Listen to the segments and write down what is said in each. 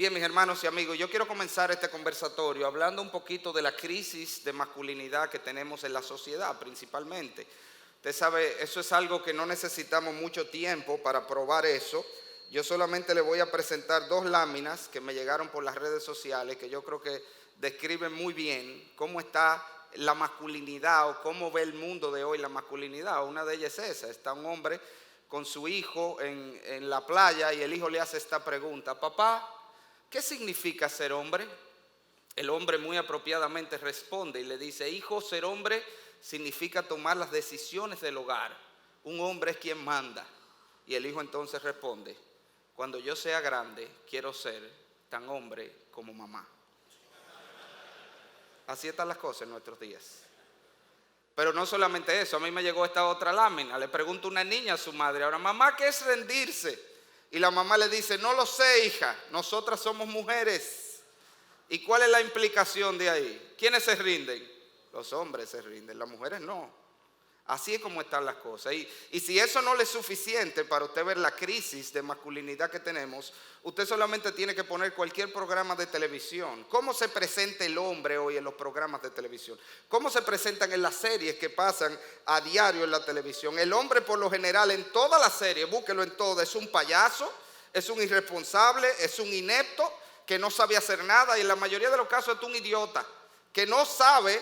Bien, mis hermanos y amigos, yo quiero comenzar este conversatorio hablando un poquito de la crisis de masculinidad que tenemos en la sociedad principalmente. Usted sabe, eso es algo que no necesitamos mucho tiempo para probar eso. Yo solamente le voy a presentar dos láminas que me llegaron por las redes sociales que yo creo que describen muy bien cómo está la masculinidad o cómo ve el mundo de hoy la masculinidad. Una de ellas es esa: está un hombre con su hijo en la playa y el hijo le hace esta pregunta: papá, ¿qué significa ser hombre? El hombre muy apropiadamente responde y le dice: hijo, ser hombre significa tomar las decisiones del hogar. Un hombre es quien manda. Y el hijo entonces responde: cuando yo sea grande, quiero ser tan hombre como mamá. Así están las cosas en nuestros días. Pero no solamente eso, a mí me llegó esta otra lámina. Le pregunta una niña a su madre: ahora, mamá, ¿qué es rendirse? Y la mamá le dice: no lo sé, hija, nosotras somos mujeres. ¿Y cuál es la implicación de ahí? ¿Quiénes se rinden? Los hombres se rinden, las mujeres no. Así es como están las cosas. Y si eso no le es suficiente para usted ver la crisis de masculinidad que tenemos, usted solamente tiene que poner cualquier programa de televisión. ¿Cómo se presenta el hombre hoy en los programas de televisión? ¿Cómo se presentan en las series que pasan a diario en la televisión? El hombre, por lo general, en toda la serie, búsquelo en todo, es un payaso, es un irresponsable, es un inepto que no sabe hacer nada, y en la mayoría de los casos es un idiota que no sabe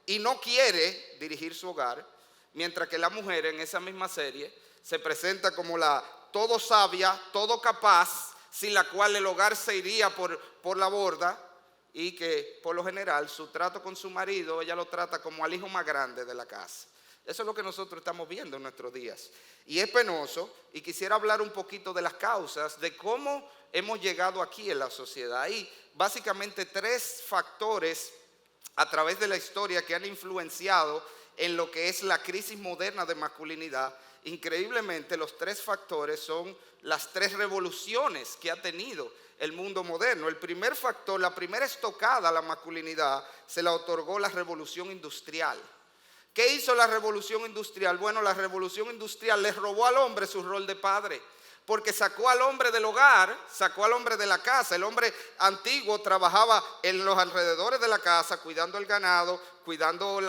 y no quiere dirigir su hogar. Mientras que la mujer en esa misma serie se presenta como la todo sabia, todo capaz, sin la cual el hogar se iría por la borda, y que por lo general su trato con su marido, ella lo trata como al hijo más grande de la casa. Eso es lo que nosotros estamos viendo en nuestros días. Y es penoso, y quisiera hablar un poquito de las causas, de cómo hemos llegado aquí en la sociedad. Hay básicamente tres factores a través de la historia que han influenciado en lo que es la crisis moderna de masculinidad. Increíblemente, los tres factores son las tres revoluciones que ha tenido el mundo moderno. El primer factor, la primera estocada a la masculinidad, se la otorgó la revolución industrial. ¿Qué hizo la revolución industrial? Bueno, la revolución industrial le robó al hombre su rol de padre, porque sacó al hombre del hogar, sacó al hombre de la casa. El hombre antiguo trabajaba en los alrededores de la casa, cuidando el ganado, cuidando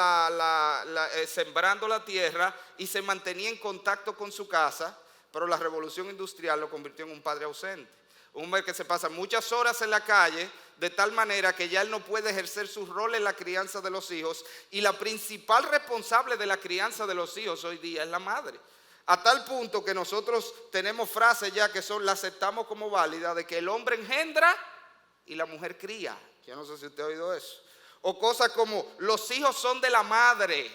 sembrando la tierra, y se mantenía en contacto con su casa. Pero la revolución industrial lo convirtió en un padre ausente, un hombre que se pasa muchas horas en la calle, de tal manera que ya él no puede ejercer su rol en la crianza de los hijos, y la principal responsable de la crianza de los hijos hoy día es la madre. A tal punto que nosotros tenemos frases ya que la aceptamos como válida, de que el hombre engendra y la mujer cría. Yo no sé si usted ha oído eso. O cosas como: los hijos son de la madre.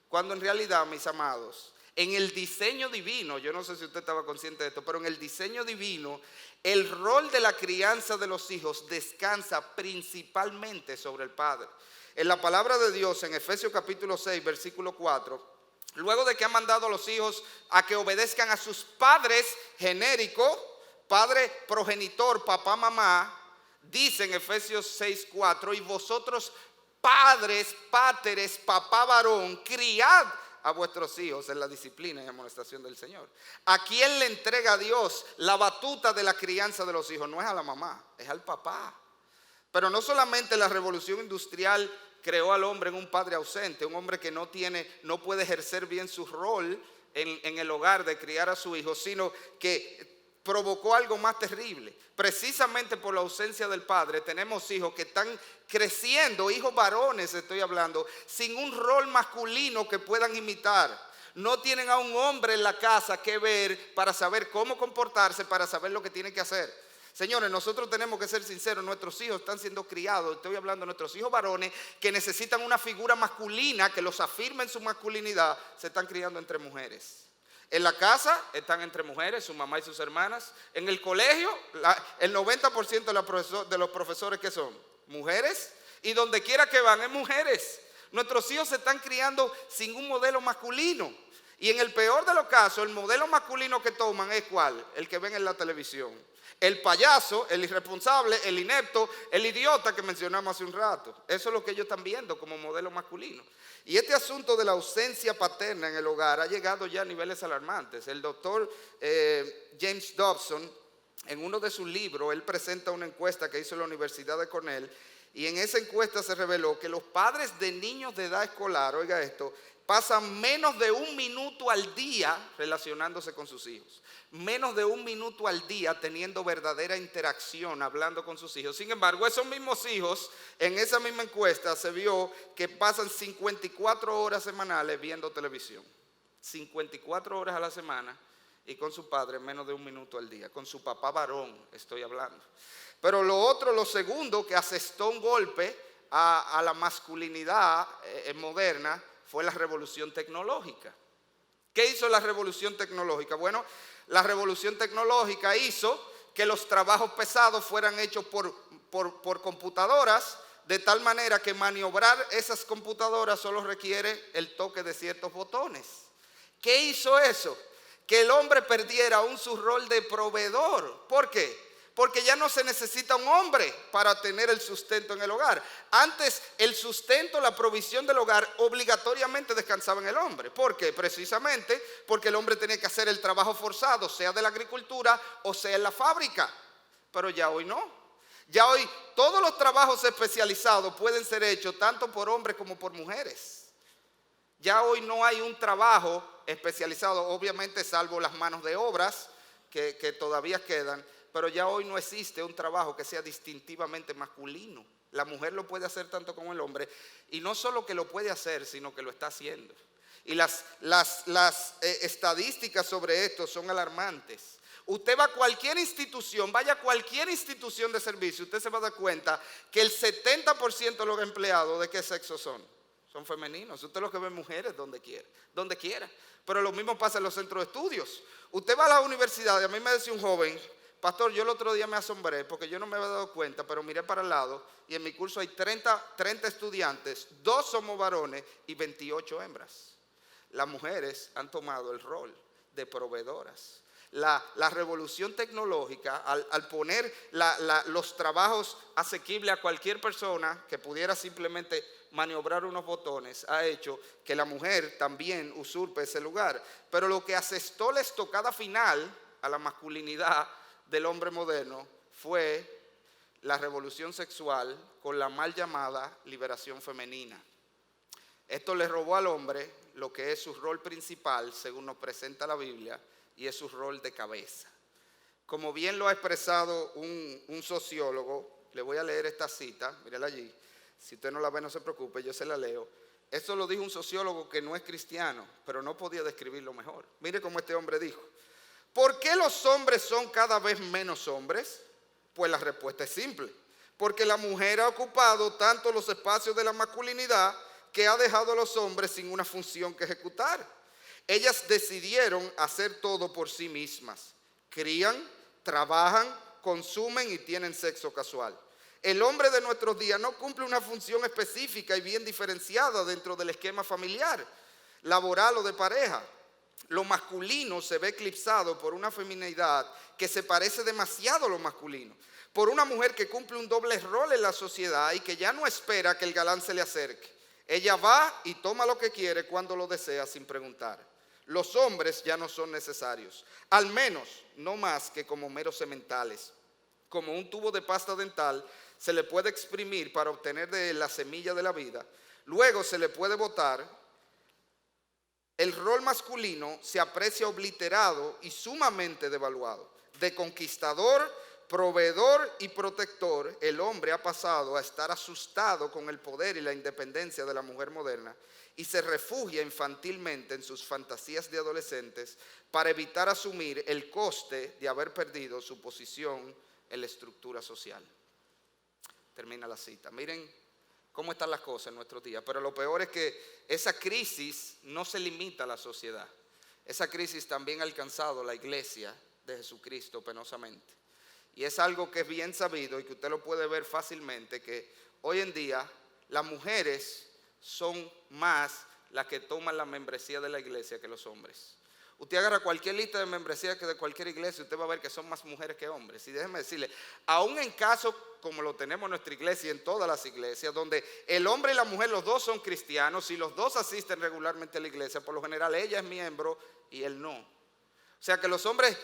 Cuando en realidad, mis amados, en el diseño divino, yo no sé si usted estaba consciente de esto, pero en el diseño divino, el rol de la crianza de los hijos descansa principalmente sobre el padre. En la palabra de Dios, en Efesios capítulo 6, versículo 4, luego de que ha mandado a los hijos a que obedezcan a sus padres genéricos, padre progenitor, papá, mamá, dice en Efesios 6:4: y vosotros padres, páteres, papá varón, criad a vuestros hijos en la disciplina y amonestación del Señor. ¿A quién le entrega a Dios la batuta de la crianza de los hijos? No es a la mamá, es al papá. Pero no solamente la revolución industrial creó al hombre en un padre ausente, un hombre que no puede ejercer bien su rol en el hogar de criar a su hijo, sino que provocó algo más terrible. Precisamente por la ausencia del padre, tenemos hijos que están creciendo, hijos varones estoy hablando, sin un rol masculino que puedan imitar. No tienen a un hombre en la casa que ver para saber cómo comportarse, para saber lo que tienen que hacer. Señores, nosotros tenemos que ser sinceros, nuestros hijos están siendo criados, estoy hablando de nuestros hijos varones, que necesitan una figura masculina que los afirme en su masculinidad, se están criando entre mujeres. En la casa están entre mujeres, su mamá y sus hermanas. En el colegio, el 90% de los profesores que son mujeres, y donde quiera que van es mujeres. Nuestros hijos se están criando sin un modelo masculino. Y en el peor de los casos, el modelo masculino que toman es ¿cuál? El que ven en la televisión. El payaso, el irresponsable, el inepto, el idiota que mencionamos hace un rato. Eso es lo que ellos están viendo como modelo masculino. Y este asunto de la ausencia paterna en el hogar ha llegado ya a niveles alarmantes. El doctor James Dobson en uno de sus libros, él presenta una encuesta que hizo en la Universidad de Cornell, y en esa encuesta se reveló que los padres de niños de edad escolar, oiga esto, pasan menos de 1 minuto al día relacionándose con sus hijos. Menos de 1 minuto al día teniendo verdadera interacción, hablando con sus hijos. Sin embargo, esos mismos hijos, en esa misma encuesta se vio que pasan 54 horas semanales viendo televisión. 54 horas a la semana, y con su padre menos de 1 minuto al día. Con su papá varón estoy hablando. Pero lo segundo que asestó un golpe a la masculinidad moderna fue la revolución tecnológica. ¿Qué hizo la revolución tecnológica? Bueno, la revolución tecnológica hizo que los trabajos pesados fueran hechos por computadoras, de tal manera que maniobrar esas computadoras solo requiere el toque de ciertos botones. ¿Qué hizo eso? Que el hombre perdiera aún su rol de proveedor. ¿Por qué? Porque ya no se necesita un hombre para tener el sustento en el hogar. Antes el sustento, la provisión del hogar obligatoriamente descansaba en el hombre. ¿Por qué? Precisamente porque el hombre tenía que hacer el trabajo forzado, sea de la agricultura o sea en la fábrica. Pero ya hoy no. Ya hoy todos los trabajos especializados pueden ser hechos tanto por hombres como por mujeres. Ya hoy no hay un trabajo especializado, obviamente salvo las manos de obras que todavía quedan. Pero ya hoy no existe un trabajo que sea distintivamente masculino. La mujer lo puede hacer tanto como el hombre. Y no solo que lo puede hacer, sino que lo está haciendo. Y las estadísticas sobre esto son alarmantes. Usted va a cualquier institución, vaya a cualquier institución de servicio, usted se va a dar cuenta que el 70% de los empleados, ¿de qué sexo son? Son femeninos. Usted lo que ve mujeres donde quiera. Pero lo mismo pasa en los centros de estudios. Usted va a la universidad, y a mí me decía un joven: pastor, yo el otro día me asombré porque yo no me había dado cuenta, pero miré para el lado y en mi curso hay 30 estudiantes, 2 somos varones y 28 hembras. Las mujeres han tomado el rol de proveedoras. La revolución tecnológica, al poner los trabajos asequibles a cualquier persona que pudiera simplemente maniobrar unos botones, ha hecho que la mujer también usurpe ese lugar. Pero lo que asestó la estocada final a la masculinidad del hombre moderno fue la revolución sexual con la mal llamada liberación femenina. Esto le robó al hombre lo que es su rol principal, según nos presenta la Biblia, y es su rol de cabeza. Como bien lo ha expresado un sociólogo, le voy a leer esta cita, mírala allí. Si usted no la ve, no se preocupe, yo se la leo. Esto lo dijo un sociólogo que no es cristiano, pero no podía describirlo mejor. Mire cómo este hombre dijo: ¿por qué los hombres son cada vez menos hombres? Pues la respuesta es simple: porque la mujer ha ocupado tanto los espacios de la masculinidad que ha dejado a los hombres sin una función que ejecutar. Ellas decidieron hacer todo por sí mismas. Crían, trabajan, consumen y tienen sexo casual. El hombre de nuestros días no cumple una función específica y bien diferenciada dentro del esquema familiar, laboral o de pareja. Lo masculino se ve eclipsado por una feminidad que se parece demasiado a lo masculino, por una mujer que cumple un doble rol en la sociedad y que ya no espera que el galán se le acerque. Ella va y toma lo que quiere cuando lo desea sin preguntar. Los hombres ya no son necesarios, al menos no más que como meros sementales. Como un tubo de pasta dental se le puede exprimir para obtener de él la semilla de la vida, luego se le puede botar. El rol masculino se aprecia obliterado y sumamente devaluado. De conquistador, proveedor y protector, el hombre ha pasado a estar asustado con el poder y la independencia de la mujer moderna y se refugia infantilmente en sus fantasías de adolescentes para evitar asumir el coste de haber perdido su posición en la estructura social. Termina la cita. Miren cómo están las cosas en nuestros días. Pero lo peor es que esa crisis no se limita a la sociedad. Esa crisis también ha alcanzado la iglesia de Jesucristo penosamente. Y es algo que es bien sabido y que usted lo puede ver fácilmente, que hoy en día las mujeres son más las que toman la membresía de la iglesia que los hombres. Usted agarra cualquier lista de membresía que de cualquier iglesia, usted va a ver que son más mujeres que hombres. Y déjeme decirle, aún en casos como lo tenemos en nuestra iglesia y en todas las iglesias, donde el hombre y la mujer, los dos son cristianos y los dos asisten regularmente a la iglesia, por lo general ella es miembro y él no. O sea que los hombres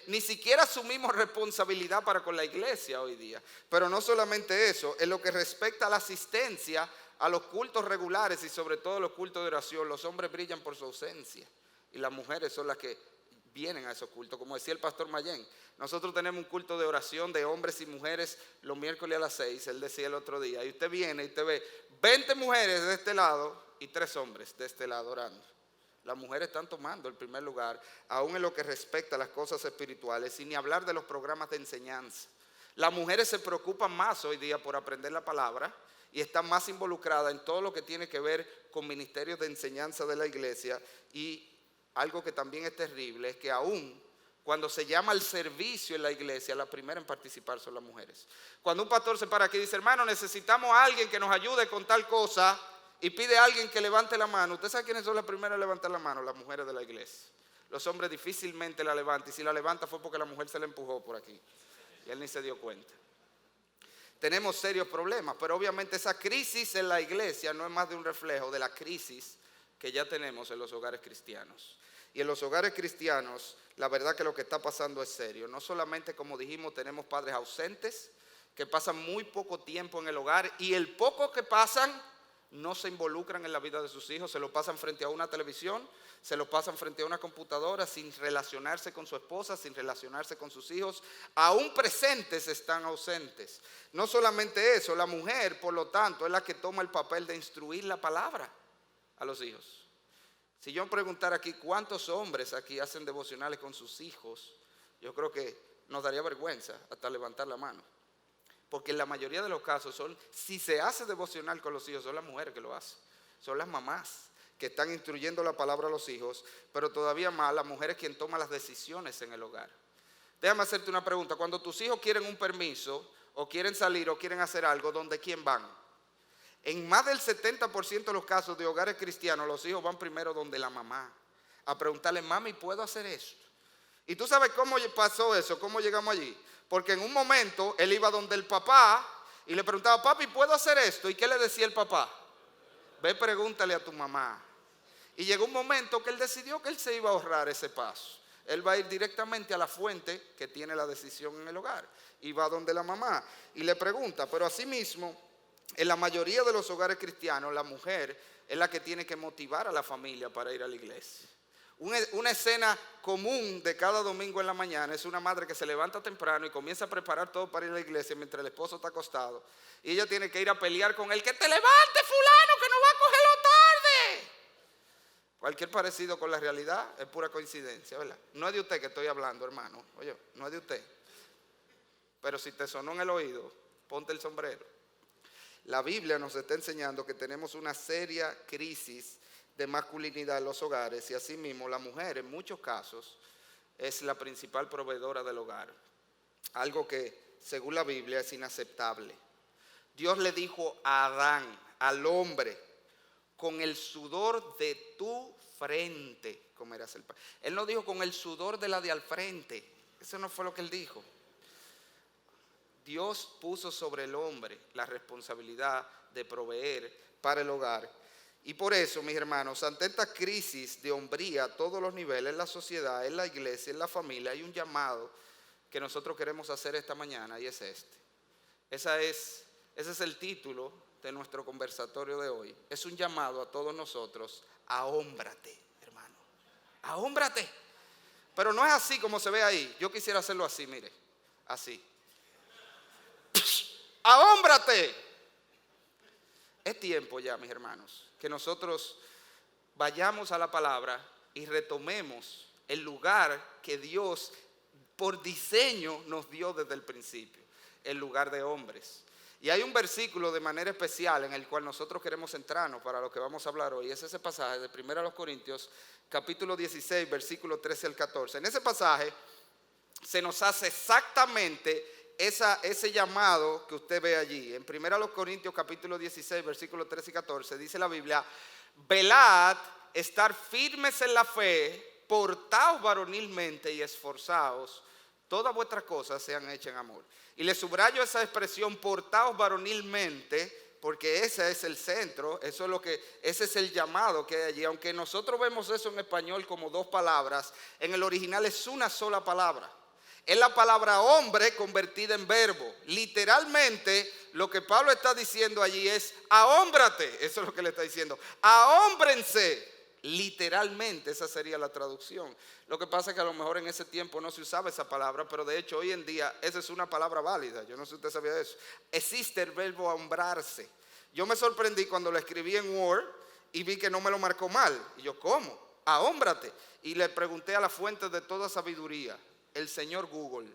ni siquiera asumimos responsabilidad para con la iglesia hoy día. Pero no solamente eso, en lo que respecta a la asistencia a los cultos regulares y sobre todo los cultos de oración, los hombres brillan por su ausencia y las mujeres son las que vienen a esos cultos. Como decía el pastor Mayén, nosotros tenemos un culto de oración de hombres y mujeres los miércoles a las 6, él decía el otro día, y usted viene y usted ve 20 mujeres de este lado y 3 hombres de este lado orando. Las mujeres están tomando el primer lugar, aún en lo que respecta a las cosas espirituales, sin ni hablar de los programas de enseñanza. Las mujeres se preocupan más hoy día por aprender la palabra y están más involucradas en todo lo que tiene que ver con ministerios de enseñanza de la iglesia. Y algo que también es terrible es que aún cuando se llama al servicio en la iglesia, la primera en participar son las mujeres. Cuando un pastor se para aquí y dice, hermano, necesitamos a alguien que nos ayude con tal cosa, y pide a alguien que levante la mano. ¿Usted sabe quiénes son las primeras a levantar la mano? Las mujeres de la iglesia. Los hombres difícilmente la levantan, y si la levanta fue porque la mujer se la empujó por aquí y él ni se dio cuenta. Tenemos serios problemas, pero obviamente esa crisis en la iglesia no es más de un reflejo de la crisis que ya tenemos en los hogares cristianos. Y en los hogares cristianos, la verdad que lo que está pasando es serio. No solamente, como dijimos, tenemos padres ausentes que pasan muy poco tiempo en el hogar, y el poco que pasan no se involucran en la vida de sus hijos, se lo pasan frente a una televisión, se lo pasan frente a una computadora, sin relacionarse con su esposa, sin relacionarse con sus hijos. Aún presentes están ausentes. No solamente eso, la mujer, por lo tanto, es la que toma el papel de instruir la palabra a los hijos. Si yo preguntara aquí cuántos hombres aquí hacen devocionales con sus hijos, yo creo que nos daría vergüenza hasta levantar la mano. Porque en la mayoría de los casos si se hace devocional con los hijos, son las mujeres que lo hacen. Son las mamás que están instruyendo la palabra a los hijos, pero todavía más las mujeres quien toman las decisiones en el hogar. Déjame hacerte una pregunta. Cuando tus hijos quieren un permiso, o quieren salir, o quieren hacer algo, ¿dónde quién van? En más del 70% de los casos de hogares cristianos, los hijos van primero donde la mamá, a preguntarle, mami, ¿puedo hacer esto? Y tú sabes cómo pasó eso, cómo llegamos allí. Porque en un momento él iba donde el papá y le preguntaba, papi, ¿puedo hacer esto? ¿Y qué le decía el papá? Ve, pregúntale a tu mamá. Y llegó un momento que él decidió que él se iba a ahorrar ese paso. Él va a ir directamente a la fuente que tiene la decisión en el hogar. Y va donde la mamá y le pregunta. Pero asimismo, en la mayoría de los hogares cristianos, la mujer es la que tiene que motivar a la familia para ir a la iglesia. Una escena común de cada domingo en la mañana es una madre que se levanta temprano y comienza a preparar todo para ir a la iglesia mientras el esposo está acostado. Y ella tiene que ir a pelear con él, que te levante fulano, que no va a cogerlo tarde. Cualquier parecido con la realidad es pura coincidencia, ¿verdad? No es de usted que estoy hablando, hermano. Oye, no es de usted. Pero si te sonó en el oído, ponte el sombrero. La Biblia nos está enseñando que tenemos una seria crisis de masculinidad en los hogares, y asimismo la mujer en muchos casos es la principal proveedora del hogar, algo que según la Biblia es inaceptable. Dios le dijo a Adán, al hombre, con el sudor de tu frente comerás el pan. Él no dijo con el sudor de la de al frente, eso no fue lo que él dijo. Dios puso sobre el hombre la responsabilidad de proveer para el hogar. Y por eso, mis hermanos, ante esta crisis de hombría a todos los niveles, en la sociedad, en la iglesia, en la familia, hay un llamado que nosotros queremos hacer esta mañana, y es este. Ese es el título de nuestro conversatorio de hoy. Es un llamado a todos nosotros: ahómbrate, hermano, ahómbrate. Pero no es así como se ve ahí. Yo quisiera hacerlo así, mire, así. Ahómbrate. Es tiempo ya, mis hermanos, que nosotros vayamos a la palabra y retomemos el lugar que Dios por diseño nos dio desde el principio, el lugar de hombres. Y hay un versículo de manera especial en el cual nosotros queremos centrarnos para lo que vamos a hablar hoy. Es ese pasaje de 1 Corintios, capítulo 16, versículo 13 al 14. En ese pasaje se nos hace exactamente ese llamado que usted ve allí. En 1 Corintios capítulo 16, versículos 13 y 14, dice la Biblia: velad, estar firmes en la fe, portaos varonilmente y esforzaos, todas vuestras cosas sean hechas en amor. Y le subrayo esa expresión, portaos varonilmente, porque ese es el centro, ese es el llamado que hay allí. Aunque nosotros vemos eso en español como dos palabras, en el original es una sola palabra. Es la palabra hombre convertida en verbo. Literalmente lo que Pablo está diciendo allí es ahómbrate. Eso es lo que le está diciendo. Ahómbrense. Literalmente esa sería la traducción. Lo que pasa es que a lo mejor en ese tiempo no se usaba esa palabra, pero de hecho hoy en día esa es una palabra válida. Yo no sé si usted sabía eso. Existe el verbo ahombrarse. Yo me sorprendí cuando lo escribí en Word y vi que no me lo marcó mal. Y yo, ¿cómo? Ahómbrate. Y le pregunté a la fuente de toda sabiduría, el señor Google.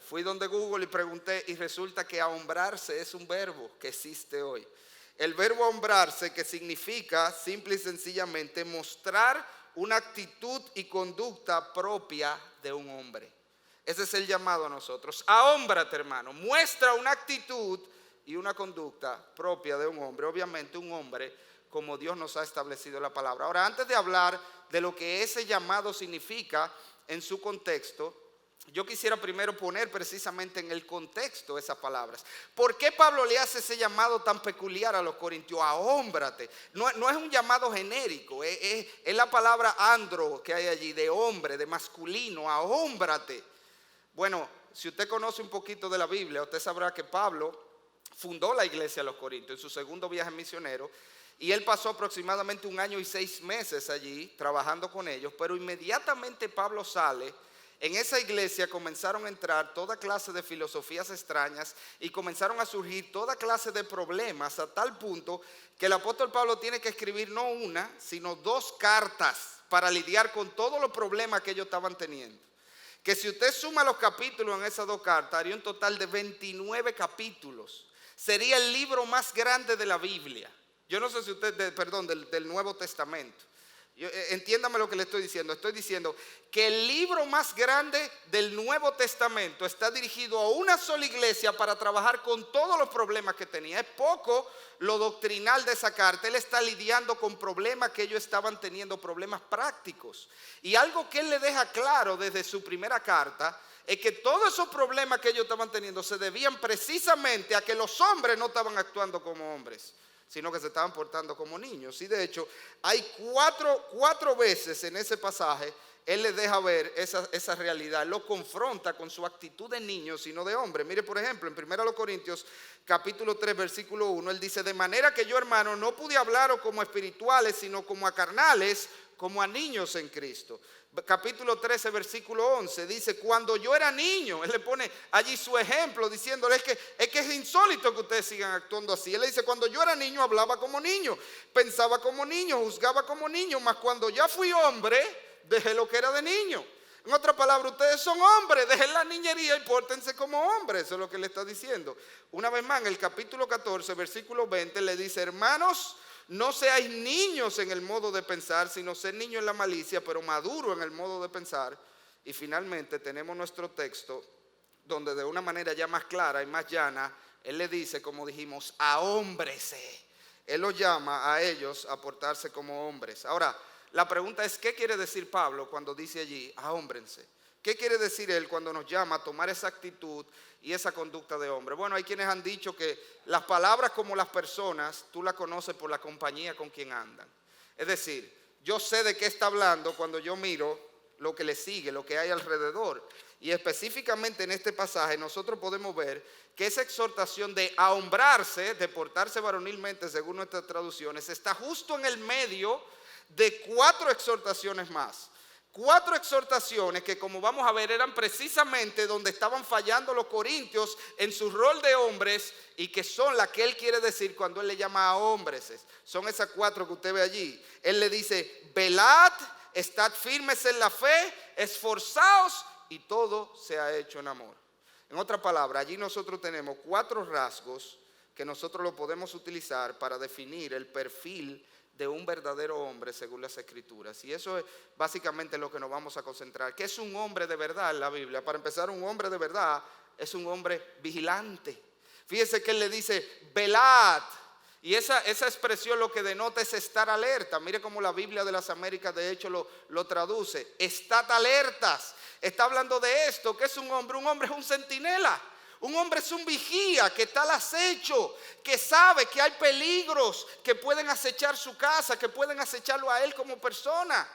Fui donde Google y pregunté y resulta que ahombrarse es un verbo que existe hoy. El verbo ahombrarse, que significa simple y sencillamente mostrar una actitud y conducta propia de un hombre. Ese es el llamado a nosotros. Ahómbrate, hermano. Muestra una actitud y una conducta propia de un hombre. Obviamente un hombre como Dios nos ha establecido la palabra. Ahora, antes de hablar de lo que ese llamado significa en su contexto, yo quisiera primero poner precisamente en el contexto esas palabras. ¿Por qué Pablo le hace ese llamado tan peculiar a los corintios? Ahómbrate. No es un llamado genérico, es la palabra andro que hay allí, de hombre, de masculino, ahómbrate. Bueno, si usted conoce un poquito de la Biblia, usted sabrá que Pablo fundó la iglesia de los Corintios en su segundo viaje misionero. Y él pasó aproximadamente 1 año y 6 meses allí trabajando con ellos, pero inmediatamente Pablo sale. En esa iglesia comenzaron a entrar toda clase de filosofías extrañas y comenzaron a surgir toda clase de problemas a tal punto que el apóstol Pablo tiene que escribir no una, sino 2 cartas para lidiar con todos los problemas que ellos estaban teniendo. Que si usted suma los capítulos en esas 2 cartas, haría un total de 29 capítulos. Sería el libro más grande de la Biblia. Yo no sé si usted, del Nuevo Testamento. Entiéndame lo que le estoy diciendo. Estoy diciendo que el libro más grande del Nuevo Testamento está dirigido a una sola iglesia para trabajar con todos los problemas que tenía. Es poco lo doctrinal de esa carta. Él está lidiando con problemas que ellos estaban teniendo, problemas prácticos. Y algo que él le deja claro desde su primera carta es que todos esos problemas que ellos estaban teniendo se debían precisamente a que los hombres no estaban actuando como hombres, sino que se estaban portando como niños. Y de hecho, hay cuatro veces en ese pasaje, él les deja ver esa realidad, lo confronta con su actitud de niño, sino de hombre. Mire, por ejemplo, en 1 Corintios, capítulo 3, versículo 1, él dice, de manera que yo, hermano, no pude hablaros como espirituales, sino como a carnales, como a niños en Cristo. Capítulo 13, versículo 11, dice, cuando yo era niño, él le pone allí su ejemplo, diciéndole, es que es insólito que ustedes sigan actuando así. Él le dice, cuando yo era niño, hablaba como niño, pensaba como niño, juzgaba como niño, mas cuando ya fui hombre, dejé lo que era de niño. En otras palabras, ustedes son hombres, dejen la niñería y pórtense como hombres. Eso es lo que le está diciendo. Una vez más, en el capítulo 14, versículo 20, le dice, hermanos, no seáis niños en el modo de pensar, sino ser niños en la malicia, pero maduro en el modo de pensar. Y finalmente tenemos nuestro texto donde de una manera ya más clara y más llana, él le dice, como dijimos, ahómbrese. Él los llama a ellos a portarse como hombres. Ahora, la pregunta es, ¿qué quiere decir Pablo cuando dice allí, ahómbrense? ¿Qué quiere decir él cuando nos llama a tomar esa actitud y esa conducta de hombre? Bueno, hay quienes han dicho que las palabras como las personas, tú las conoces por la compañía con quien andan. Es decir, yo sé de qué está hablando cuando yo miro lo que le sigue, lo que hay alrededor. Y específicamente en este pasaje nosotros podemos ver que esa exhortación de ahombrarse, de portarse varonilmente según nuestras traducciones, está justo en el medio de 4 exhortaciones más. 4 exhortaciones que, como vamos a ver, eran precisamente donde estaban fallando los corintios en su rol de hombres y que son las que él quiere decir cuando él le llama a hombres. Son esas 4 que usted ve allí. Él le dice, velad, estad firmes en la fe, esforzaos y todo se ha hecho en amor. En otras palabras, allí nosotros tenemos 4 rasgos que nosotros lo podemos utilizar para definir el perfil de un verdadero hombre según las Escrituras. Y eso es básicamente lo que nos vamos a concentrar. ¿Qué es un hombre de verdad en la Biblia? Para empezar, un hombre de verdad es un hombre vigilante. Fíjese que él le dice, velad. Y esa expresión lo que denota es estar alerta. Mire cómo la Biblia de las Américas de hecho lo traduce. Estad alertas. Está hablando de esto. ¿Qué es un hombre? Un hombre es un centinela. Un hombre es un vigía que está al acecho, que sabe que hay peligros que pueden acechar su casa, que pueden acecharlo a él como persona,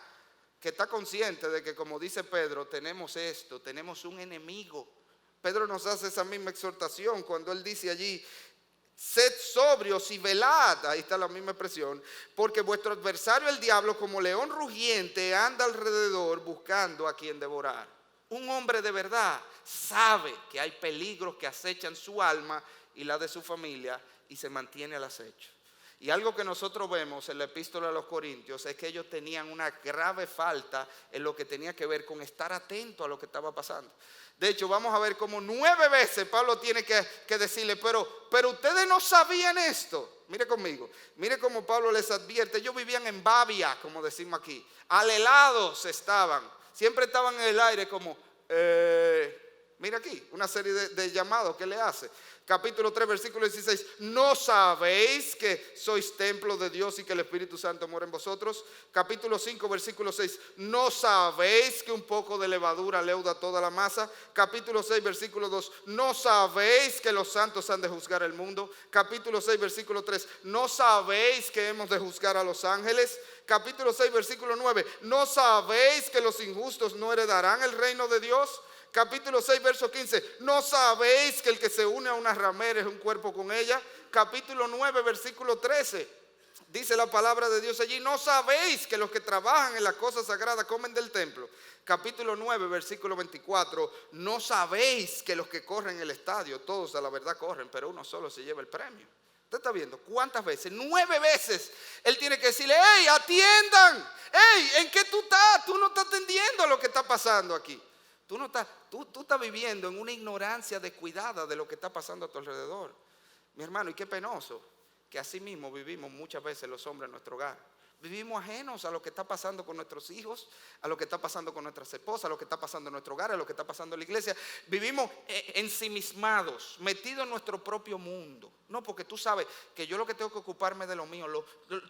que está consciente de que, como dice Pedro, tenemos esto, tenemos un enemigo. Pedro nos hace esa misma exhortación cuando él dice allí: sed sobrios y velad, ahí está la misma expresión, porque vuestro adversario el diablo, como león rugiente, anda alrededor buscando a quien devorar. Un hombre de verdad sabe que hay peligros que acechan su alma y la de su familia y se mantiene al acecho. Y algo que nosotros vemos en la epístola a los Corintios es que ellos tenían una grave falta en lo que tenía que ver con estar atento a lo que estaba pasando. De hecho, vamos a ver cómo 9 veces Pablo tiene que decirle, pero ustedes no sabían esto. Mire conmigo, mire cómo Pablo les advierte. Ellos vivían en babia, como decimos aquí, alelados estaban, siempre estaban en el aire como, mira aquí, una serie de llamados que le hace. Capítulo 3, versículo 16. ¿No sabéis que sois templo de Dios y que el Espíritu Santo mora en vosotros? Capítulo 5, versículo 6. ¿No sabéis que un poco de levadura leuda toda la masa? Capítulo 6, versículo 2. ¿No sabéis que los santos han de juzgar el mundo? Capítulo 6, versículo 3. ¿No sabéis que hemos de juzgar a los ángeles? Capítulo 6, versículo 9. ¿No sabéis que los injustos no heredarán el reino de Dios? Capítulo 6, verso 15. ¿No sabéis que el que se une a una ramera es un cuerpo con ella? Capítulo 9, versículo 13. Dice la palabra de Dios allí: ¿no sabéis que los que trabajan en la cosa sagrada comen del templo? Capítulo 9, versículo 24. ¿No sabéis que los que corren en el estadio, todos a la verdad corren, pero uno solo se lleva el premio? Usted está viendo cuántas veces, 9 veces él tiene que decirle: hey, atiendan, hey, ¿en qué tú estás? Tú no estás atendiendo a lo que está pasando aquí. Tú estás viviendo en una ignorancia descuidada de lo que está pasando a tu alrededor. Mi hermano, y qué penoso que así mismo vivimos muchas veces los hombres en nuestro hogar. Vivimos ajenos a lo que está pasando con nuestros hijos, a lo que está pasando con nuestras esposas, a lo que está pasando en nuestro hogar, a lo que está pasando en la iglesia. Vivimos ensimismados, metidos en nuestro propio mundo. No, porque tú sabes que yo lo que tengo que ocuparme de lo mío,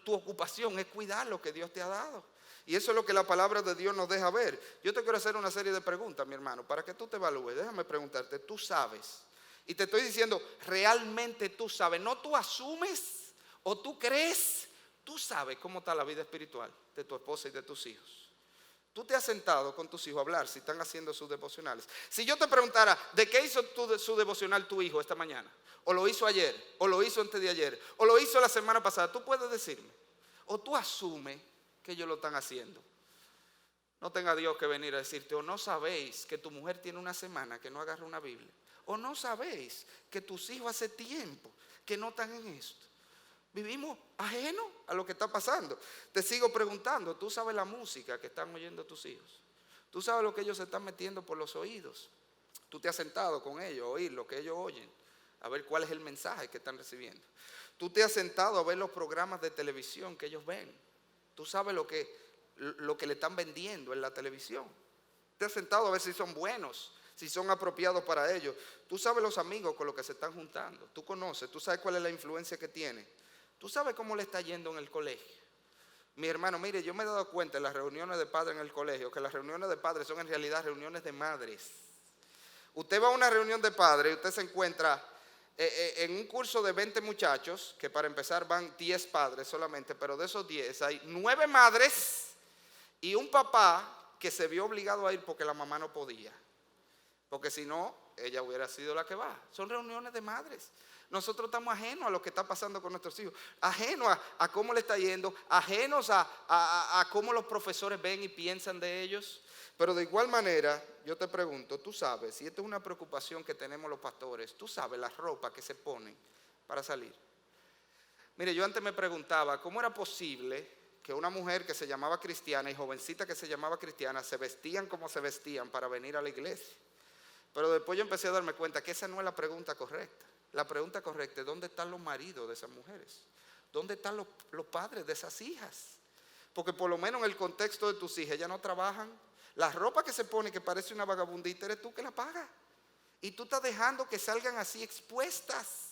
tu ocupación es cuidar lo que Dios te ha dado. Y eso es lo que la palabra de Dios nos deja ver. Yo te quiero hacer una serie de preguntas, mi hermano, para que tú te evalúes. Déjame preguntarte, ¿tú sabes? Y te estoy diciendo, realmente tú sabes. No tú asumes o tú crees. Tú sabes cómo está la vida espiritual de tu esposa y de tus hijos. Tú te has sentado con tus hijos a hablar si están haciendo sus devocionales. Si yo te preguntara, ¿de qué hizo su devocional tu hijo esta mañana? ¿O lo hizo ayer? ¿O lo hizo antes de ayer? ¿O lo hizo la semana pasada? Tú puedes decirme. ¿O tú asumes que ellos lo están haciendo? No tenga Dios que venir a decirte: o no sabéis que tu mujer tiene una semana que no agarra una Biblia, o no sabéis que tus hijos hace tiempo que no están en esto. Vivimos ajenos a lo que está pasando. Te sigo preguntando, ¿tú sabes la música que están oyendo tus hijos? ¿Tú sabes lo que ellos se están metiendo por los oídos? ¿Tú te has sentado con ellos a oír lo que ellos oyen? A ver cuál es el mensaje que están recibiendo. ¿Tú te has sentado a ver los programas de televisión que ellos ven? Tú sabes lo que le están vendiendo en la televisión. Te has sentado a ver si son buenos, si son apropiados para ellos. Tú sabes los amigos con los que se están juntando. Tú conoces, tú sabes cuál es la influencia que tiene. Tú sabes cómo le está yendo en el colegio. Mi hermano, mire, yo me he dado cuenta en las reuniones de padres en el colegio que las reuniones de padres son en realidad reuniones de madres. Usted va a una reunión de padres y usted se encuentra en un curso de 20 muchachos, que para empezar van 10 padres solamente, pero de esos 10 hay 9 madres y un papá que se vio obligado a ir porque la mamá no podía. Porque si no, ella hubiera sido la que va. Son reuniones de madres. Nosotros estamos ajenos a lo que está pasando con nuestros hijos, ajenos a cómo le está yendo, ajenos a cómo los profesores ven y piensan de ellos. Pero de igual manera, yo te pregunto, tú sabes, y esta es una preocupación que tenemos los pastores, tú sabes la ropa que se ponen para salir. Mire, yo antes me preguntaba, ¿cómo era posible que una mujer que se llamaba cristiana y jovencita que se llamaba cristiana se vestían como se vestían para venir a la iglesia? Pero después yo empecé a darme cuenta que esa no es la pregunta correcta. La pregunta correcta es: ¿dónde están los maridos de esas mujeres? ¿Dónde están los padres de esas hijas? Porque por lo menos en el contexto de tus hijas, ellas no trabajan. La ropa que se pone que parece una vagabundita, eres tú que la pagas. Y tú estás dejando que salgan así expuestas.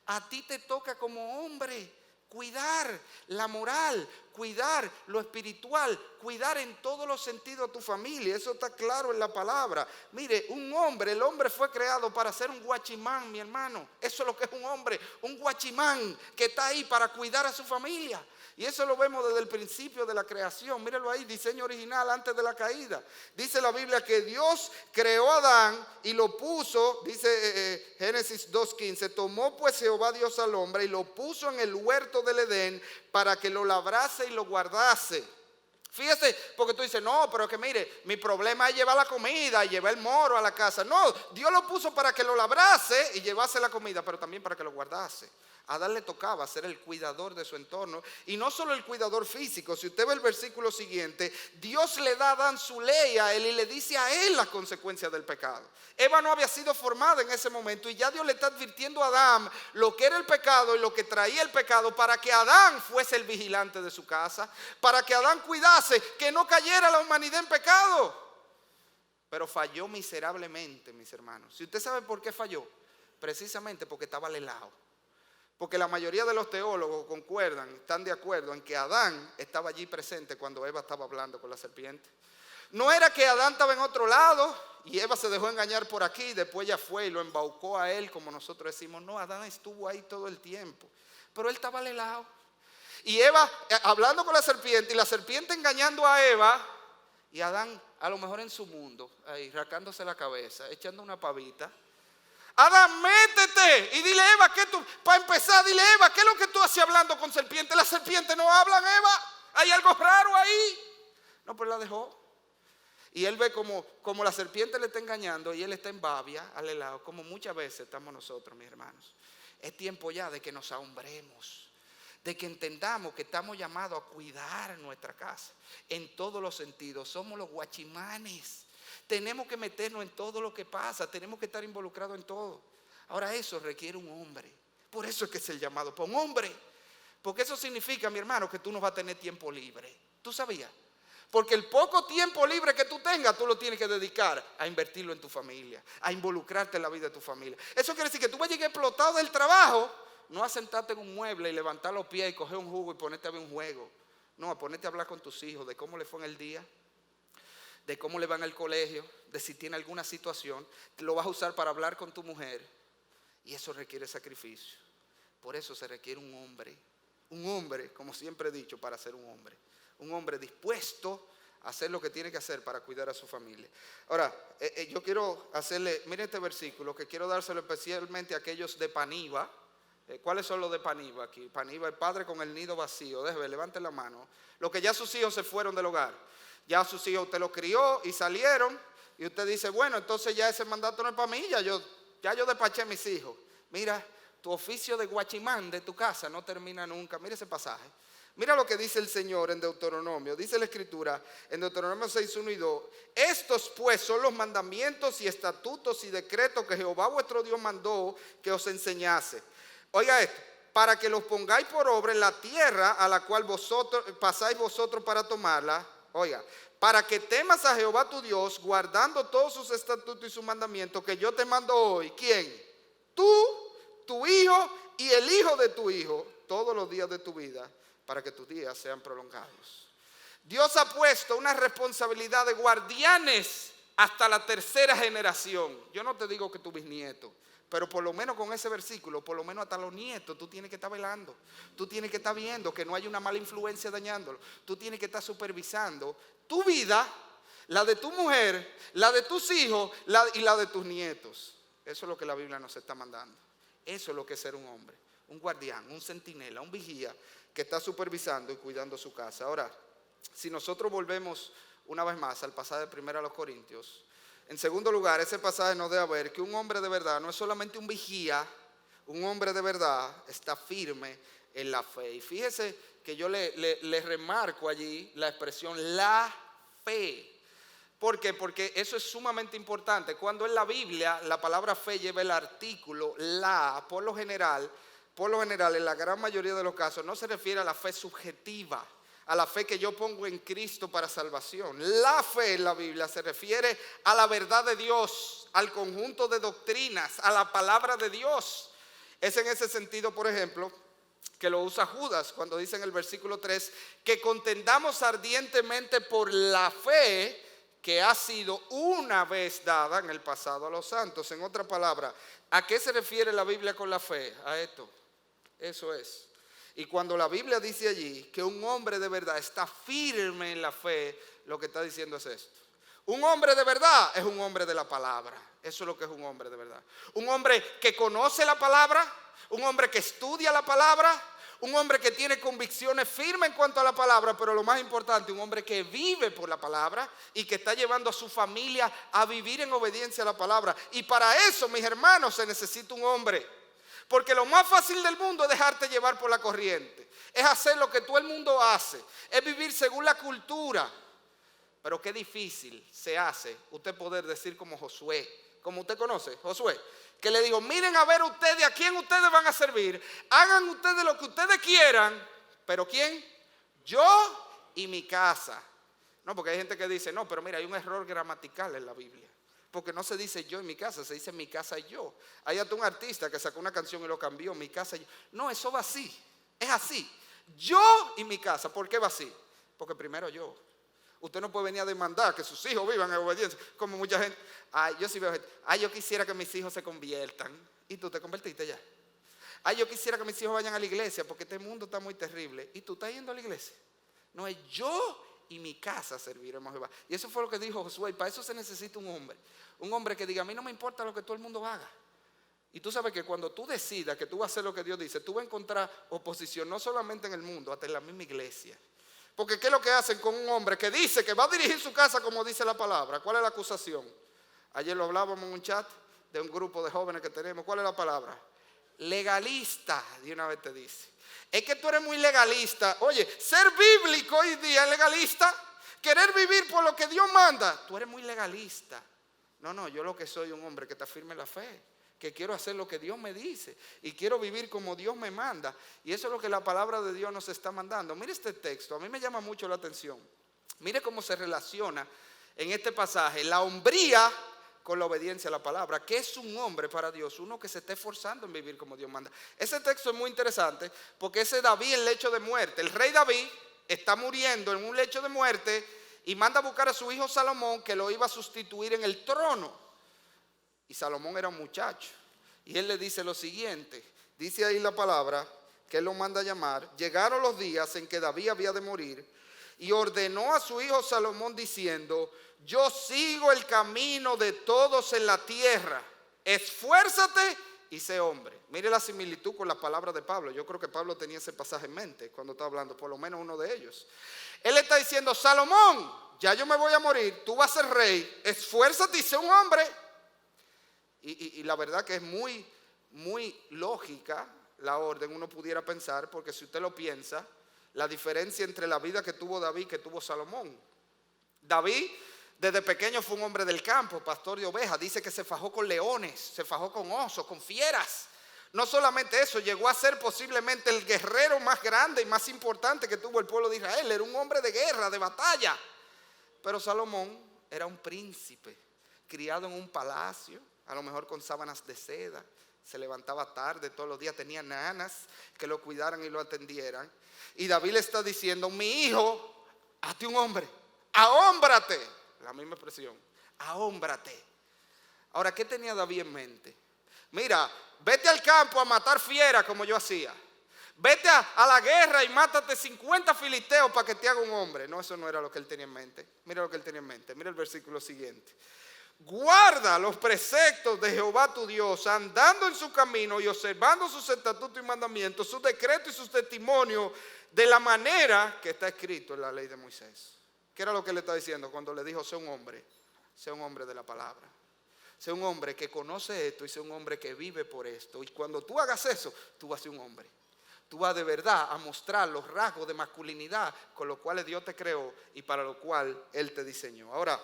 A ti te toca como hombre Cuidar la moral, cuidar lo espiritual, cuidar en todos los sentidos a tu familia. Eso está claro en la palabra. Mire, el hombre fue creado para ser un guachimán, mi hermano. Eso es lo que es un hombre, un guachimán que está ahí para cuidar a su familia. Y eso lo vemos desde el principio de la creación. Mírenlo ahí, diseño original antes de la caída. Dice la Biblia que Dios creó a Adán y lo puso, dice Génesis 2:15, tomó pues Jehová Dios al hombre y lo puso en el huerto del Edén para que lo labrase y lo guardase. Fíjese, porque tú dices, no, pero que mire, mi problema es llevar la comida y llevar el moro a la casa. No, Dios lo puso para que lo labrase y llevase la comida, pero también para que lo guardase. A Adán le tocaba ser el cuidador de su entorno, y no solo el cuidador físico. Si usted ve el versículo siguiente, Dios le da a Adán su ley a él y le dice a él las consecuencias del pecado. Eva no había sido formada en ese momento, y ya Dios le está advirtiendo a Adán lo que era el pecado y lo que traía el pecado, para que Adán fuese el vigilante de su casa, para que Adán cuidase que no cayera la humanidad en pecado. Pero falló miserablemente, mis hermanos. Si usted sabe por qué falló, precisamente porque estaba alelado. Porque la mayoría de los teólogos concuerdan, están de acuerdo en que Adán estaba allí presente cuando Eva estaba hablando con la serpiente. No era que Adán estaba en otro lado y Eva se dejó engañar por aquí y después ya fue y lo embaucó a él, como nosotros decimos. No, Adán estuvo ahí todo el tiempo, pero él estaba alelado. Y Eva hablando con la serpiente y la serpiente engañando a Eva, y Adán a lo mejor en su mundo, ahí rascándose la cabeza, echando una pavita. Adán, métete y dile, Eva, para empezar, dile, Eva, ¿qué es lo que tú haces hablando con serpiente? Las serpientes no hablan, Eva, hay algo raro ahí. No, pues la dejó. Y él ve como la serpiente le está engañando y él está en babia, alelado, como muchas veces estamos nosotros, mis hermanos. Es tiempo ya de que nos ahombremos, de que entendamos que estamos llamados a cuidar nuestra casa en todos los sentidos. Somos los guachimanes. Tenemos que meternos en todo lo que pasa, tenemos que estar involucrados en todo. Ahora eso requiere un hombre. Por eso es que es el llamado para un hombre. Porque eso significa, mi hermano, que tú no vas a tener tiempo libre. ¿Tú sabías? Porque el poco tiempo libre que tú tengas, tú lo tienes que dedicar a invertirlo en tu familia, a involucrarte en la vida de tu familia. Eso quiere decir que tú vas a llegar explotado del trabajo, no a sentarte en un mueble y levantar los pies y coger un jugo y ponerte a ver un juego. No, a ponerte a hablar con tus hijos de cómo le fue en el día, de cómo le va en el colegio, de si tiene alguna situación, que lo vas a usar para hablar con tu mujer. Y eso requiere sacrificio. Por eso se requiere un hombre, como siempre he dicho, para ser un hombre dispuesto a hacer lo que tiene que hacer para cuidar a su familia. Ahora, yo quiero hacerle, miren este versículo, que quiero dárselo especialmente a aquellos de Paniva. ¿Cuáles son los de Paniva aquí? Paniva, el padre con el nido vacío. Déjeme, levante la mano. Los que ya sus hijos se fueron del hogar. Ya sus hijos usted los crió y salieron. Y usted dice, bueno, entonces ya ese mandato no es para mí. Ya yo despaché a mis hijos. Mira, tu oficio de guachimán de tu casa no termina nunca. Mira ese pasaje. Mira lo que dice el Señor en Deuteronomio. Dice la Escritura en Deuteronomio 6, 1 y 2. Estos pues son los mandamientos y estatutos y decretos que Jehová vuestro Dios mandó que os enseñase. Oiga esto, para que los pongáis por obra en la tierra a la cual pasáis vosotros para tomarla. Oiga, para que temas a Jehová tu Dios, guardando todos sus estatutos y sus mandamientos que yo te mando hoy. ¿Quién? Tú, tu hijo y el hijo de tu hijo, todos los días de tu vida, para que tus días sean prolongados. Dios ha puesto una responsabilidad de guardianes hasta la tercera generación. Yo no te digo que tu bisnieto, pero por lo menos con ese versículo, por lo menos hasta los nietos, tú tienes que estar velando. Tú tienes que estar viendo que no hay una mala influencia dañándolo. Tú tienes que estar supervisando tu vida, la de tu mujer, la de tus hijos y la de tus nietos. Eso es lo que la Biblia nos está mandando. Eso es lo que es ser un hombre, un guardián, un centinela, un vigía que está supervisando y cuidando su casa. Ahora, si nosotros volvemos una vez más al pasaje de 1 Corintios, en segundo lugar, ese pasaje nos deja ver que un hombre de verdad no es solamente un vigía, un hombre de verdad está firme en la fe. Y fíjese que yo le remarco allí la expresión la fe. ¿Por qué? Porque eso es sumamente importante. Cuando en la Biblia la palabra fe lleva el artículo la, por lo general, en la gran mayoría de los casos, no se refiere a la fe subjetiva, a la fe que yo pongo en Cristo para salvación. La fe en la Biblia se refiere a la verdad de Dios, al conjunto de doctrinas, a la palabra de Dios. Es en ese sentido, por ejemplo, que lo usa Judas cuando dice en el versículo 3, que contendamos ardientemente por la fe que ha sido una vez dada en el pasado a los santos. En otra palabra, ¿a qué se refiere la Biblia con la fe? A esto. Eso es. Y cuando la Biblia dice allí que un hombre de verdad está firme en la fe, lo que está diciendo es esto. Un hombre de verdad es un hombre de la palabra. Eso es lo que es un hombre de verdad. Un hombre que conoce la palabra, un hombre que estudia la palabra, un hombre que tiene convicciones firmes en cuanto a la palabra, pero lo más importante, un hombre que vive por la palabra y que está llevando a su familia a vivir en obediencia a la palabra. Y para eso, mis hermanos, se necesita un hombre. Porque lo más fácil del mundo es dejarte llevar por la corriente. Es hacer lo que todo el mundo hace. Es vivir según la cultura. Pero qué difícil se hace usted poder decir como Josué, como usted conoce, Josué, que le digo, miren a ver ustedes a quién ustedes van a servir, hagan ustedes lo que ustedes quieran, pero ¿quién? Yo y mi casa. No, porque hay gente que dice, no, pero mira, hay un error gramatical en la Biblia, porque no se dice yo y mi casa, se dice mi casa y yo. Hay hasta un artista que sacó una canción y lo cambió, mi casa y yo. No, eso va así, es así, yo y mi casa. ¿Por qué va así? Porque primero yo. Usted no puede venir a demandar que sus hijos vivan en obediencia, como mucha gente. Ay, yo sí veo gente. Ay, yo quisiera que mis hijos se conviertan. ¿Y tú te convertiste ya? Ay, yo quisiera que mis hijos vayan a la iglesia porque este mundo está muy terrible. ¿Y tú estás yendo a la iglesia? No, es yo y mi casa serviremos a Jehová. Y eso fue lo que dijo Josué. Y para eso se necesita un hombre. Un hombre que diga, a mí no me importa lo que todo el mundo haga. Y tú sabes que cuando tú decidas que tú vas a hacer lo que Dios dice, tú vas a encontrar oposición no solamente en el mundo, hasta en la misma iglesia. Porque ¿qué es lo que hacen con un hombre que dice que va a dirigir su casa como dice la palabra? ¿Cuál es la acusación? Ayer lo hablábamos en un chat de un grupo de jóvenes que tenemos. ¿Cuál es la palabra? Legalista, de una vez te dice. Es que tú eres muy legalista. Oye, ser bíblico hoy día es legalista. Querer vivir por lo que Dios manda. Tú eres muy legalista. No, yo lo que soy un hombre que está firme en la fe. Que quiero hacer lo que Dios me dice y quiero vivir como Dios me manda. Y eso es lo que la palabra de Dios nos está mandando. Mire este texto, a mí me llama mucho la atención. Mire cómo se relaciona en este pasaje la hombría con la obediencia a la palabra. ¿Qué es un hombre para Dios? Uno que se esté esforzando en vivir como Dios manda. Ese texto es muy interesante porque ese David en lecho de muerte. El rey David está muriendo en un lecho de muerte y manda a buscar a su hijo Salomón, que lo iba a sustituir en el trono. Y Salomón era un muchacho. Y él le dice lo siguiente. Dice ahí la palabra que él lo manda a llamar. Llegaron los días en que David había de morir. Y ordenó a su hijo Salomón diciendo, yo sigo el camino de todos en la tierra. Esfuérzate y sé hombre. Mire la similitud con la palabra de Pablo. Yo creo que Pablo tenía ese pasaje en mente cuando estaba hablando. Por lo menos uno de ellos. Él está diciendo, Salomón, ya yo me voy a morir. Tú vas a ser rey. Esfuérzate y sé un hombre. Y la verdad que es muy, muy lógica la orden, uno pudiera pensar, porque si usted lo piensa, la diferencia entre la vida que tuvo David y que tuvo Salomón. David desde pequeño fue un hombre del campo, pastor de ovejas, dice que se fajó con leones, se fajó con osos, con fieras. No solamente eso, llegó a ser posiblemente el guerrero más grande y más importante que tuvo el pueblo de Israel. Era un hombre de guerra, de batalla. Pero Salomón era un príncipe, criado en un palacio, a lo mejor con sábanas de seda, se levantaba tarde todos los días, tenía nanas que lo cuidaran y lo atendieran. Y David le está diciendo, mi hijo, hazte un hombre, ahómbrate, la misma expresión, ahómbrate. Ahora, ¿qué tenía David en mente? Mira, vete al campo a matar fieras como yo hacía. Vete a la guerra y mátate 50 filisteos para que te haga un hombre. No, eso no era lo que él tenía en mente. Mira lo que él tenía en mente, mira el versículo siguiente. Guarda los preceptos de Jehová tu Dios, andando en su camino y observando sus estatutos y mandamientos, sus decretos y sus testimonios, de la manera que está escrito en la ley de Moisés. ¿Qué era lo que le está diciendo cuando le dijo, sé un hombre de la palabra? Sé un hombre que conoce esto y sé un hombre que vive por esto. Y cuando tú hagas eso, tú vas a ser un hombre. Tú vas de verdad a mostrar los rasgos de masculinidad con los cuales Dios te creó y para lo cual Él te diseñó. Ahora,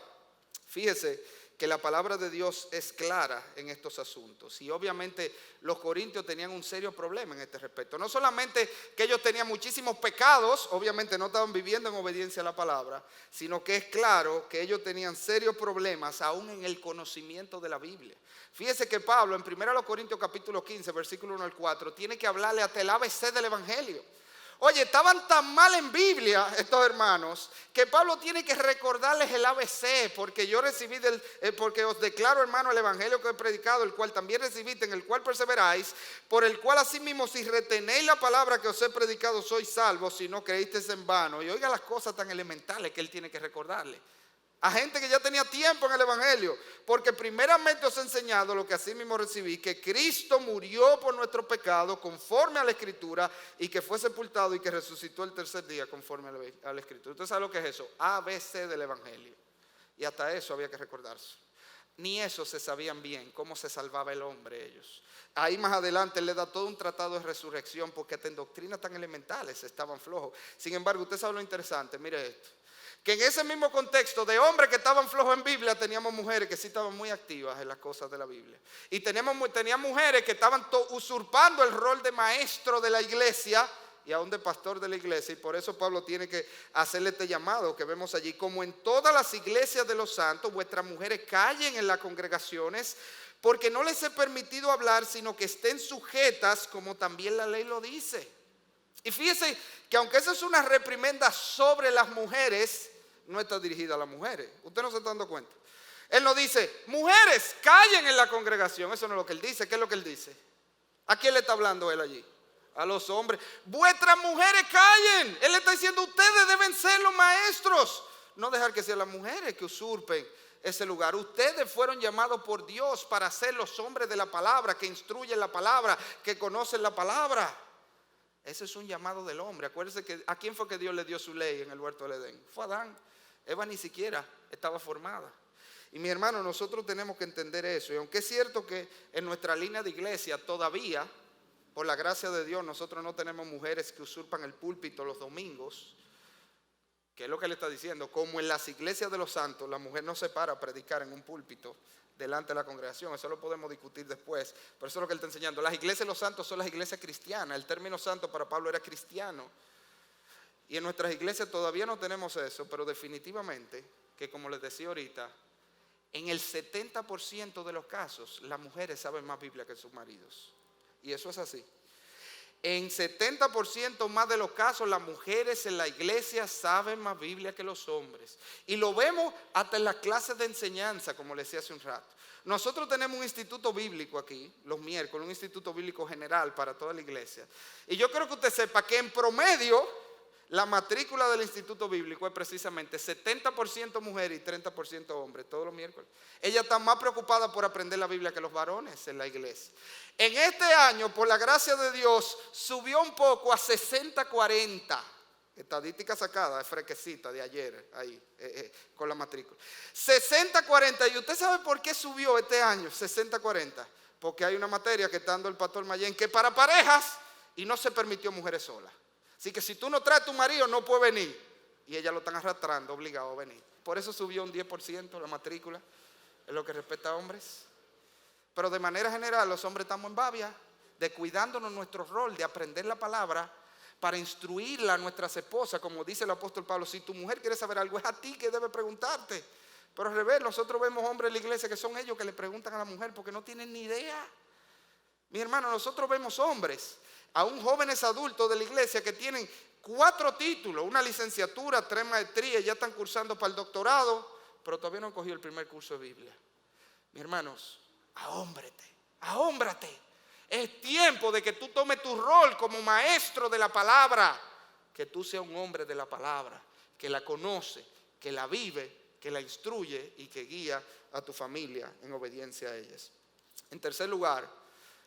fíjese que la palabra de Dios es clara en estos asuntos. Y obviamente los corintios tenían un serio problema en este respecto. No solamente que ellos tenían muchísimos pecados, obviamente no estaban viviendo en obediencia a la palabra, sino que es claro que ellos tenían serios problemas aún en el conocimiento de la Biblia. Fíjese que Pablo en 1 Corintios capítulo 15, versículo 1 al 4, tiene que hablarle hasta el ABC del Evangelio. Oye, estaban tan mal en Biblia estos hermanos que Pablo tiene que recordarles el ABC, porque yo recibí porque os declaro, hermano, el evangelio que he predicado, el cual también recibiste, en el cual perseveráis, por el cual asimismo si retenéis la palabra que os he predicado sois salvos, si no creísteis en vano. Y oiga las cosas tan elementales que él tiene que recordarle a gente que ya tenía tiempo en el evangelio, porque primeramente os he enseñado lo que así mismo recibí, que Cristo murió por nuestro pecado conforme a la Escritura, y que fue sepultado y que resucitó el tercer día conforme a la Escritura. ¿Usted sabe lo que es eso? ABC del evangelio. Y hasta eso había que recordarse. Ni eso se sabían bien, cómo se salvaba el hombre ellos. Ahí más adelante él le da todo un tratado de resurrección, porque hasta en doctrinas tan elementales estaban flojos. Sin embargo, usted sabe lo interesante, mire esto, que en ese mismo contexto de hombres que estaban flojos en Biblia, teníamos mujeres que sí estaban muy activas en las cosas de la Biblia. Y teníamos mujeres que estaban usurpando el rol de maestro de la iglesia y aún de pastor de la iglesia. Y por eso Pablo tiene que hacerle este llamado que vemos allí. Como en todas las iglesias de los santos, vuestras mujeres callen en las congregaciones, porque no les he permitido hablar, sino que estén sujetas, como también la ley lo dice. Y fíjese que aunque eso es una reprimenda sobre las mujeres, no está dirigida a las mujeres. Usted no se está dando cuenta. Él no dice, mujeres, callen en la congregación. Eso no es lo que él dice. ¿Qué es lo que él dice? ¿A quién le está hablando él allí? A los hombres. Vuestras mujeres callen. Él le está diciendo, ustedes deben ser los maestros. No dejar que sean las mujeres que usurpen ese lugar. Ustedes fueron llamados por Dios para ser los hombres de la palabra, que instruyen la palabra, que conocen la palabra. Ese es un llamado del hombre. Acuérdense que ¿a quién fue que Dios le dio su ley en el huerto del Edén? Fue a Adán. Eva ni siquiera estaba formada. Y mi hermano, nosotros tenemos que entender eso. Y aunque es cierto que en nuestra línea de iglesia todavía, por la gracia de Dios, nosotros no tenemos mujeres que usurpan el púlpito los domingos, que es lo que le está diciendo, como en las iglesias de los santos, la mujer no se para a predicar en un púlpito delante de la congregación. Eso lo podemos discutir después, pero eso es lo que él está enseñando. Las iglesias de los santos son las iglesias cristianas. El término santo para Pablo era cristiano. Y en nuestras iglesias todavía no tenemos eso, pero definitivamente que, como les decía ahorita, en el 70% de los casos las mujeres saben más Biblia que sus maridos. Y eso es así. En 70% más de los casos las mujeres en la iglesia saben más Biblia que los hombres. Y lo vemos hasta en las clases de enseñanza, como les decía hace un rato. Nosotros tenemos un instituto bíblico aquí, los miércoles, un instituto bíblico general para toda la iglesia. Y yo creo que usted sepa que en promedio la matrícula del instituto bíblico es precisamente 70% mujeres y 30% hombres, todos los miércoles. Ellas están más preocupadas por aprender la Biblia que los varones en la iglesia. En este año, por la gracia de Dios, subió un poco a 60-40. Estadística sacada, es fresquecita de ayer, ahí, con la matrícula. 60-40, ¿y usted sabe por qué subió este año 60-40? Porque hay una materia que está dando el pastor Mayén, que para parejas, y no se permitió mujeres solas. Así que si tú no traes a tu marido, no puede venir. Y ellas lo están arrastrando, obligado a venir. Por eso subió un 10% la matrícula en lo que respecta a hombres. Pero de manera general, los hombres estamos en babia, descuidándonos nuestro rol de aprender la palabra para instruirla a nuestras esposas. Como dice el apóstol Pablo, si tu mujer quiere saber algo, es a ti que debe preguntarte. Pero al revés, nosotros vemos hombres en la iglesia que son ellos que le preguntan a la mujer porque no tienen ni idea. Mi hermano, nosotros vemos hombres, aún jóvenes adultos de la iglesia que tienen 4 títulos, una licenciatura, 3 maestrías, ya están cursando para el doctorado, pero todavía no han cogido el primer curso de Biblia. Mis hermanos, ahómbrate. Es tiempo de que tú tomes tu rol como maestro de la palabra, que tú seas un hombre de la palabra, que la conoce, que la vive, que la instruye y que guía a tu familia en obediencia a ellas. En tercer lugar,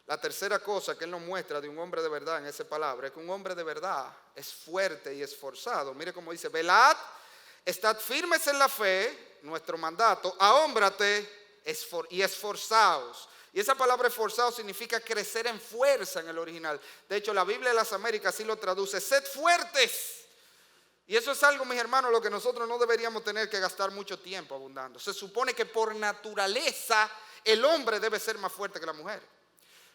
la tercera cosa que él nos muestra de un hombre de verdad en esa palabra es que un hombre de verdad es fuerte y esforzado. Mire cómo dice, velad, estad firmes en la fe, nuestro mandato, ahómbrate y esforzaos. Y esa palabra esforzado significa crecer en fuerza en el original. De hecho, la Biblia de las Américas sí lo traduce, sed fuertes. Y eso es algo, mis hermanos, lo que nosotros no deberíamos tener que gastar mucho tiempo abundando. Se supone que por naturaleza el hombre debe ser más fuerte que la mujer.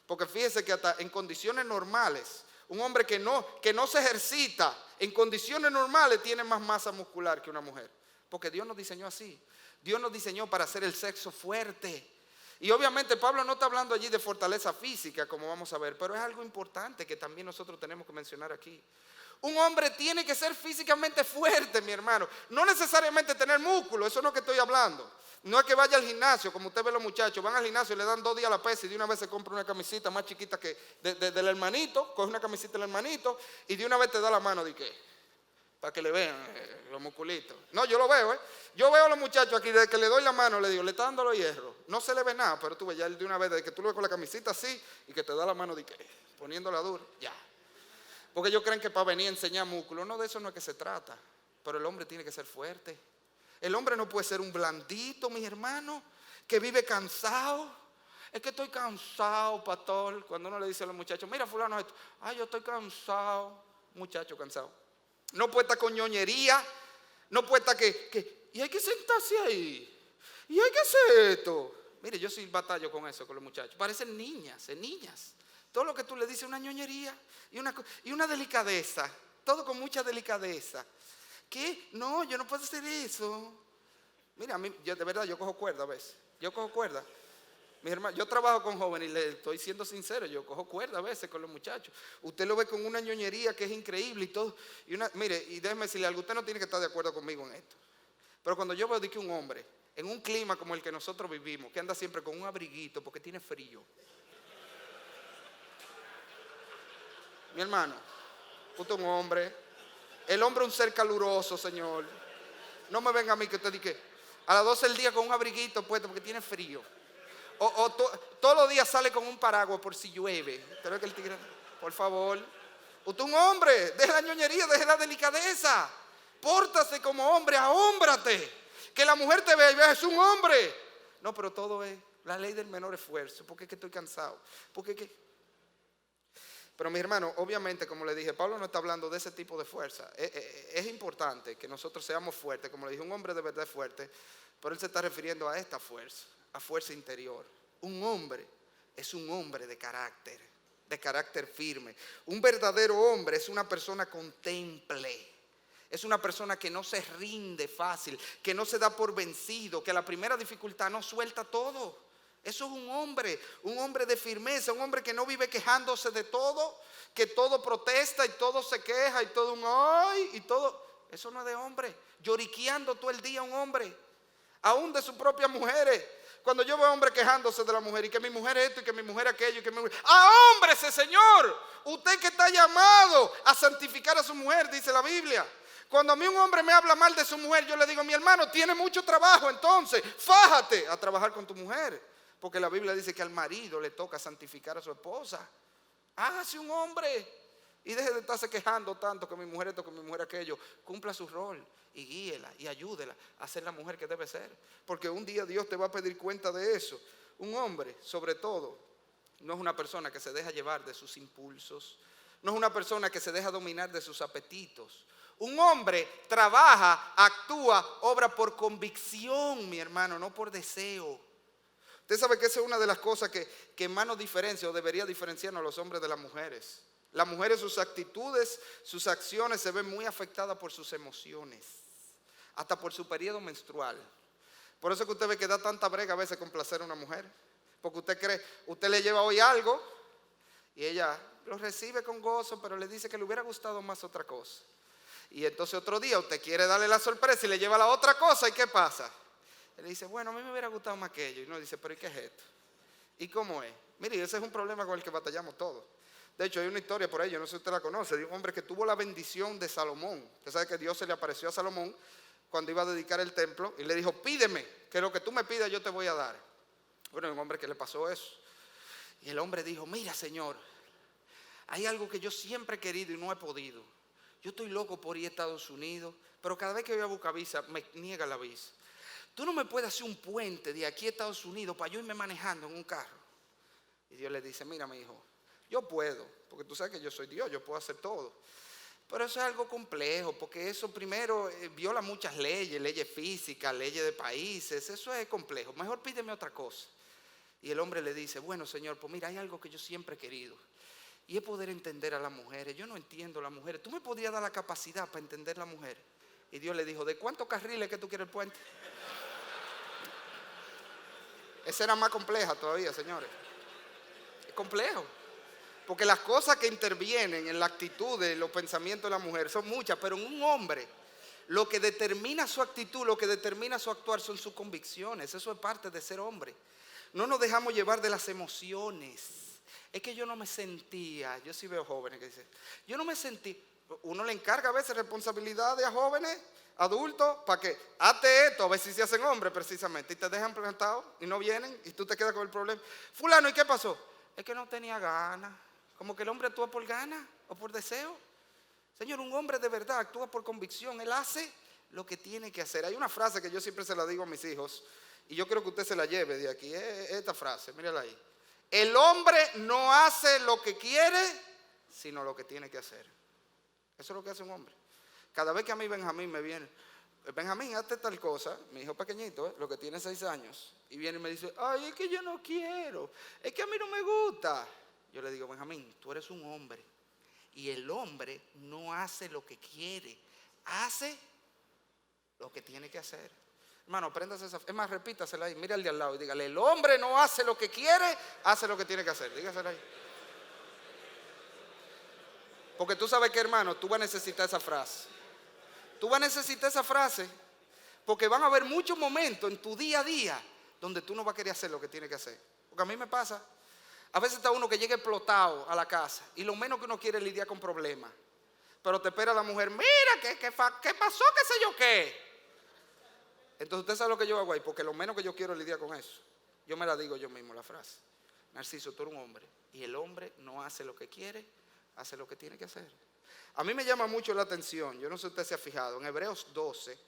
Porque fíjese que hasta en condiciones normales, un hombre que no se ejercita en condiciones normales tiene más masa muscular que una mujer. Porque Dios nos diseñó así. Dios nos diseñó para hacer el sexo fuerte. Y obviamente Pablo no está hablando allí de fortaleza física, como vamos a ver, pero es algo importante que también nosotros tenemos que mencionar aquí. Un hombre tiene que ser físicamente fuerte, mi hermano. No necesariamente tener músculo, eso no es lo que estoy hablando. No es que vaya al gimnasio, como usted ve los muchachos, van al gimnasio y le dan 2 días la pesa y de una vez se compra una camisita más chiquita que del hermanito, coge una camisita del hermanito y de una vez te da la mano de qué, para que le vean los musculitos. No, yo lo veo, Yo veo a los muchachos aquí, desde que le doy la mano, le digo, le está dando los hierros. No se le ve nada, pero tú ves ya de una vez, desde que tú lo ves con la camisita así y que te da la mano de qué, poniéndola dura, ya. Porque ellos creen que para venir a enseñar músculo, no, de eso no es que se trata. Pero el hombre tiene que ser fuerte. El hombre no puede ser un blandito, mis hermanos, que vive cansado. Es que estoy cansado, pastor. Cuando uno le dice a los muchachos, mira fulano esto, yo estoy cansado. Muchacho cansado. No puede estar con ñoñería. No puede estar y hay que sentarse ahí. Y hay que hacer esto. Mire, yo sí batallo con eso, con los muchachos. Parecen niñas. Todo lo que tú le dices es una ñoñería y una delicadeza. Todo con mucha delicadeza. ¿Qué? No, yo no puedo hacer eso. Mira, a mí, de verdad, yo cojo cuerda a veces. Yo cojo cuerda. Mis hermanos, yo trabajo con jóvenes y le estoy siendo sincero, yo cojo cuerda a veces con los muchachos. Usted lo ve con una ñoñería que es increíble y todo. Mire, y déjeme decirle algo, usted no tiene que estar de acuerdo conmigo en esto. Pero cuando yo veo de que un hombre, en un clima como el que nosotros vivimos, que anda siempre con un abriguito porque tiene frío. Mi hermano, usted es un hombre. El hombre es un ser caluroso, Señor. No me venga a mí que usted diga a las 12 del día con un abriguito puesto porque tiene frío. Todos los días sale con un paraguas por si llueve. ¿Creo que el tigre? Por favor. Usted es un hombre. Deje la ñoñería, deje la delicadeza. Pórtase como hombre, ahómbrate. Que la mujer te vea y vea, es un hombre. No, pero todo es la ley del menor esfuerzo. Porque es que estoy cansado. Pero mi hermano, obviamente, como le dije, Pablo no está hablando de ese tipo de fuerza. Es importante que nosotros seamos fuertes. Como le dije, un hombre de verdad es fuerte. Pero él se está refiriendo a esta fuerza, a fuerza interior. Un hombre es un hombre de carácter firme. Un verdadero hombre es una persona con temple. Es una persona que no se rinde fácil, que no se da por vencido, que a la primera dificultad no suelta todo. Eso es un hombre de firmeza, un hombre que no vive quejándose de todo, que todo protesta y todo se queja y todo un ay y todo. Eso no es de hombre. Lloriqueando todo el día un hombre, aún de sus propias mujeres. Cuando yo veo a hombres quejándose de la mujer y que mi mujer esto y que mi mujer aquello y que mi mujer... ¡Ahómbrese, Señor! Usted que está llamado a santificar a su mujer, dice la Biblia. Cuando a mí un hombre me habla mal de su mujer, yo le digo, mi hermano, tiene mucho trabajo, entonces fájate a trabajar con tu mujer. Porque la Biblia dice que al marido le toca santificar a su esposa. Hágase un hombre y deje de estarse quejando tanto que mi mujer esto, que mi mujer aquello. Cumpla su rol y guíela y ayúdela a ser la mujer que debe ser. Porque un día Dios te va a pedir cuenta de eso. Un hombre, sobre todo, no es una persona que se deja llevar de sus impulsos. No es una persona que se deja dominar de sus apetitos. Un hombre trabaja, actúa, obra por convicción, mi hermano, no por deseo. Usted sabe que esa es una de las cosas que más nos diferencia o debería diferenciarnos a los hombres de las mujeres. Las mujeres, sus actitudes, sus acciones se ven muy afectadas por sus emociones, hasta por su periodo menstrual. Por eso que usted ve que da tanta brega a veces complacer a una mujer. Porque usted le lleva hoy algo y ella lo recibe con gozo, pero le dice que le hubiera gustado más otra cosa. Y entonces otro día usted quiere darle la sorpresa y le lleva la otra cosa, ¿y qué pasa? Él le dice, bueno, a mí me hubiera gustado más aquello. Y uno dice, pero ¿y qué es esto? ¿Y cómo es? Mire, ese es un problema con el que batallamos todos. De hecho, hay una historia por ahí, yo no sé si usted la conoce, de un hombre que tuvo la bendición de Salomón. Usted sabe que Dios se le apareció a Salomón cuando iba a dedicar el templo y le dijo, pídeme, que lo que tú me pidas yo te voy a dar. Bueno, hay un hombre que le pasó eso. Y el hombre dijo, mira, Señor, hay algo que yo siempre he querido y no he podido. Yo estoy loco por ir a Estados Unidos, pero cada vez que voy a buscar visa, me niega la visa. Tú no me puedes hacer un puente de aquí a Estados Unidos para yo irme manejando en un carro. Y Dios le dice, mira mi hijo, yo puedo, porque tú sabes que yo soy Dios, yo puedo hacer todo. Pero eso es algo complejo, porque eso primero viola muchas leyes, leyes físicas, leyes de países, eso es complejo. Mejor pídeme otra cosa. Y el hombre le dice, bueno, Señor, pues mira, hay algo que yo siempre he querido. Y es poder entender a las mujeres. Yo no entiendo a las mujeres. ¿Tú me podrías dar la capacidad para entender a las mujeres? Y Dios le dijo, ¿de cuántos carriles que tú quieres el puente? Esa era más compleja todavía, señores. Es complejo. Porque las cosas que intervienen en la actitud de los pensamientos de la mujer son muchas, pero en un hombre lo que determina su actitud, lo que determina su actuar son sus convicciones. Eso es parte de ser hombre. No nos dejamos llevar de las emociones. Es que yo no me sentía, yo sí veo jóvenes que dicen, yo no me sentí. Uno le encarga a veces responsabilidades a jóvenes, adultos, para que hazte esto, a ver si se hacen hombres precisamente. Y te dejan plantados y no vienen y tú te quedas con el problema. Fulano, ¿y qué pasó? Es que no tenía ganas. Como que el hombre actúa por ganas o por deseo. Señor, un hombre de verdad actúa por convicción. Él hace lo que tiene que hacer. Hay una frase que yo siempre se la digo a mis hijos y yo creo que usted se la lleve de aquí. Esta frase, mírala ahí. El hombre no hace lo que quiere, sino lo que tiene que hacer. Eso es lo que hace un hombre. Cada vez que a mí Benjamín me viene, Benjamín, hazte tal cosa, mi hijo pequeñito, lo que tiene 6 años, y viene y me dice, ay, es que yo no quiero, es que a mí no me gusta. Yo le digo, Benjamín, tú eres un hombre y el hombre no hace lo que quiere, hace lo que tiene que hacer. Hermano, apréndase esa. Es más, repítasela ahí, mira al de al lado y dígale, el hombre no hace lo que quiere, hace lo que tiene que hacer. Dígasela ahí. Porque tú sabes que, hermano, tú vas a necesitar esa frase. Tú vas a necesitar esa frase porque van a haber muchos momentos en tu día a día donde tú no vas a querer hacer lo que tienes que hacer. Porque a mí me pasa. A veces está uno que llega explotado a la casa y lo menos que uno quiere es lidiar con problemas. Pero te espera la mujer, mira, ¿qué pasó? ¿Qué sé yo qué? Entonces usted sabe lo que yo hago ahí, porque lo menos que yo quiero es lidiar con eso. Yo me la digo yo mismo la frase. Narciso, tú eres un hombre y el hombre no hace lo que quiere, hace lo que tiene que hacer. A mí me llama mucho la atención, yo no sé si usted se ha fijado, en Hebreos 12,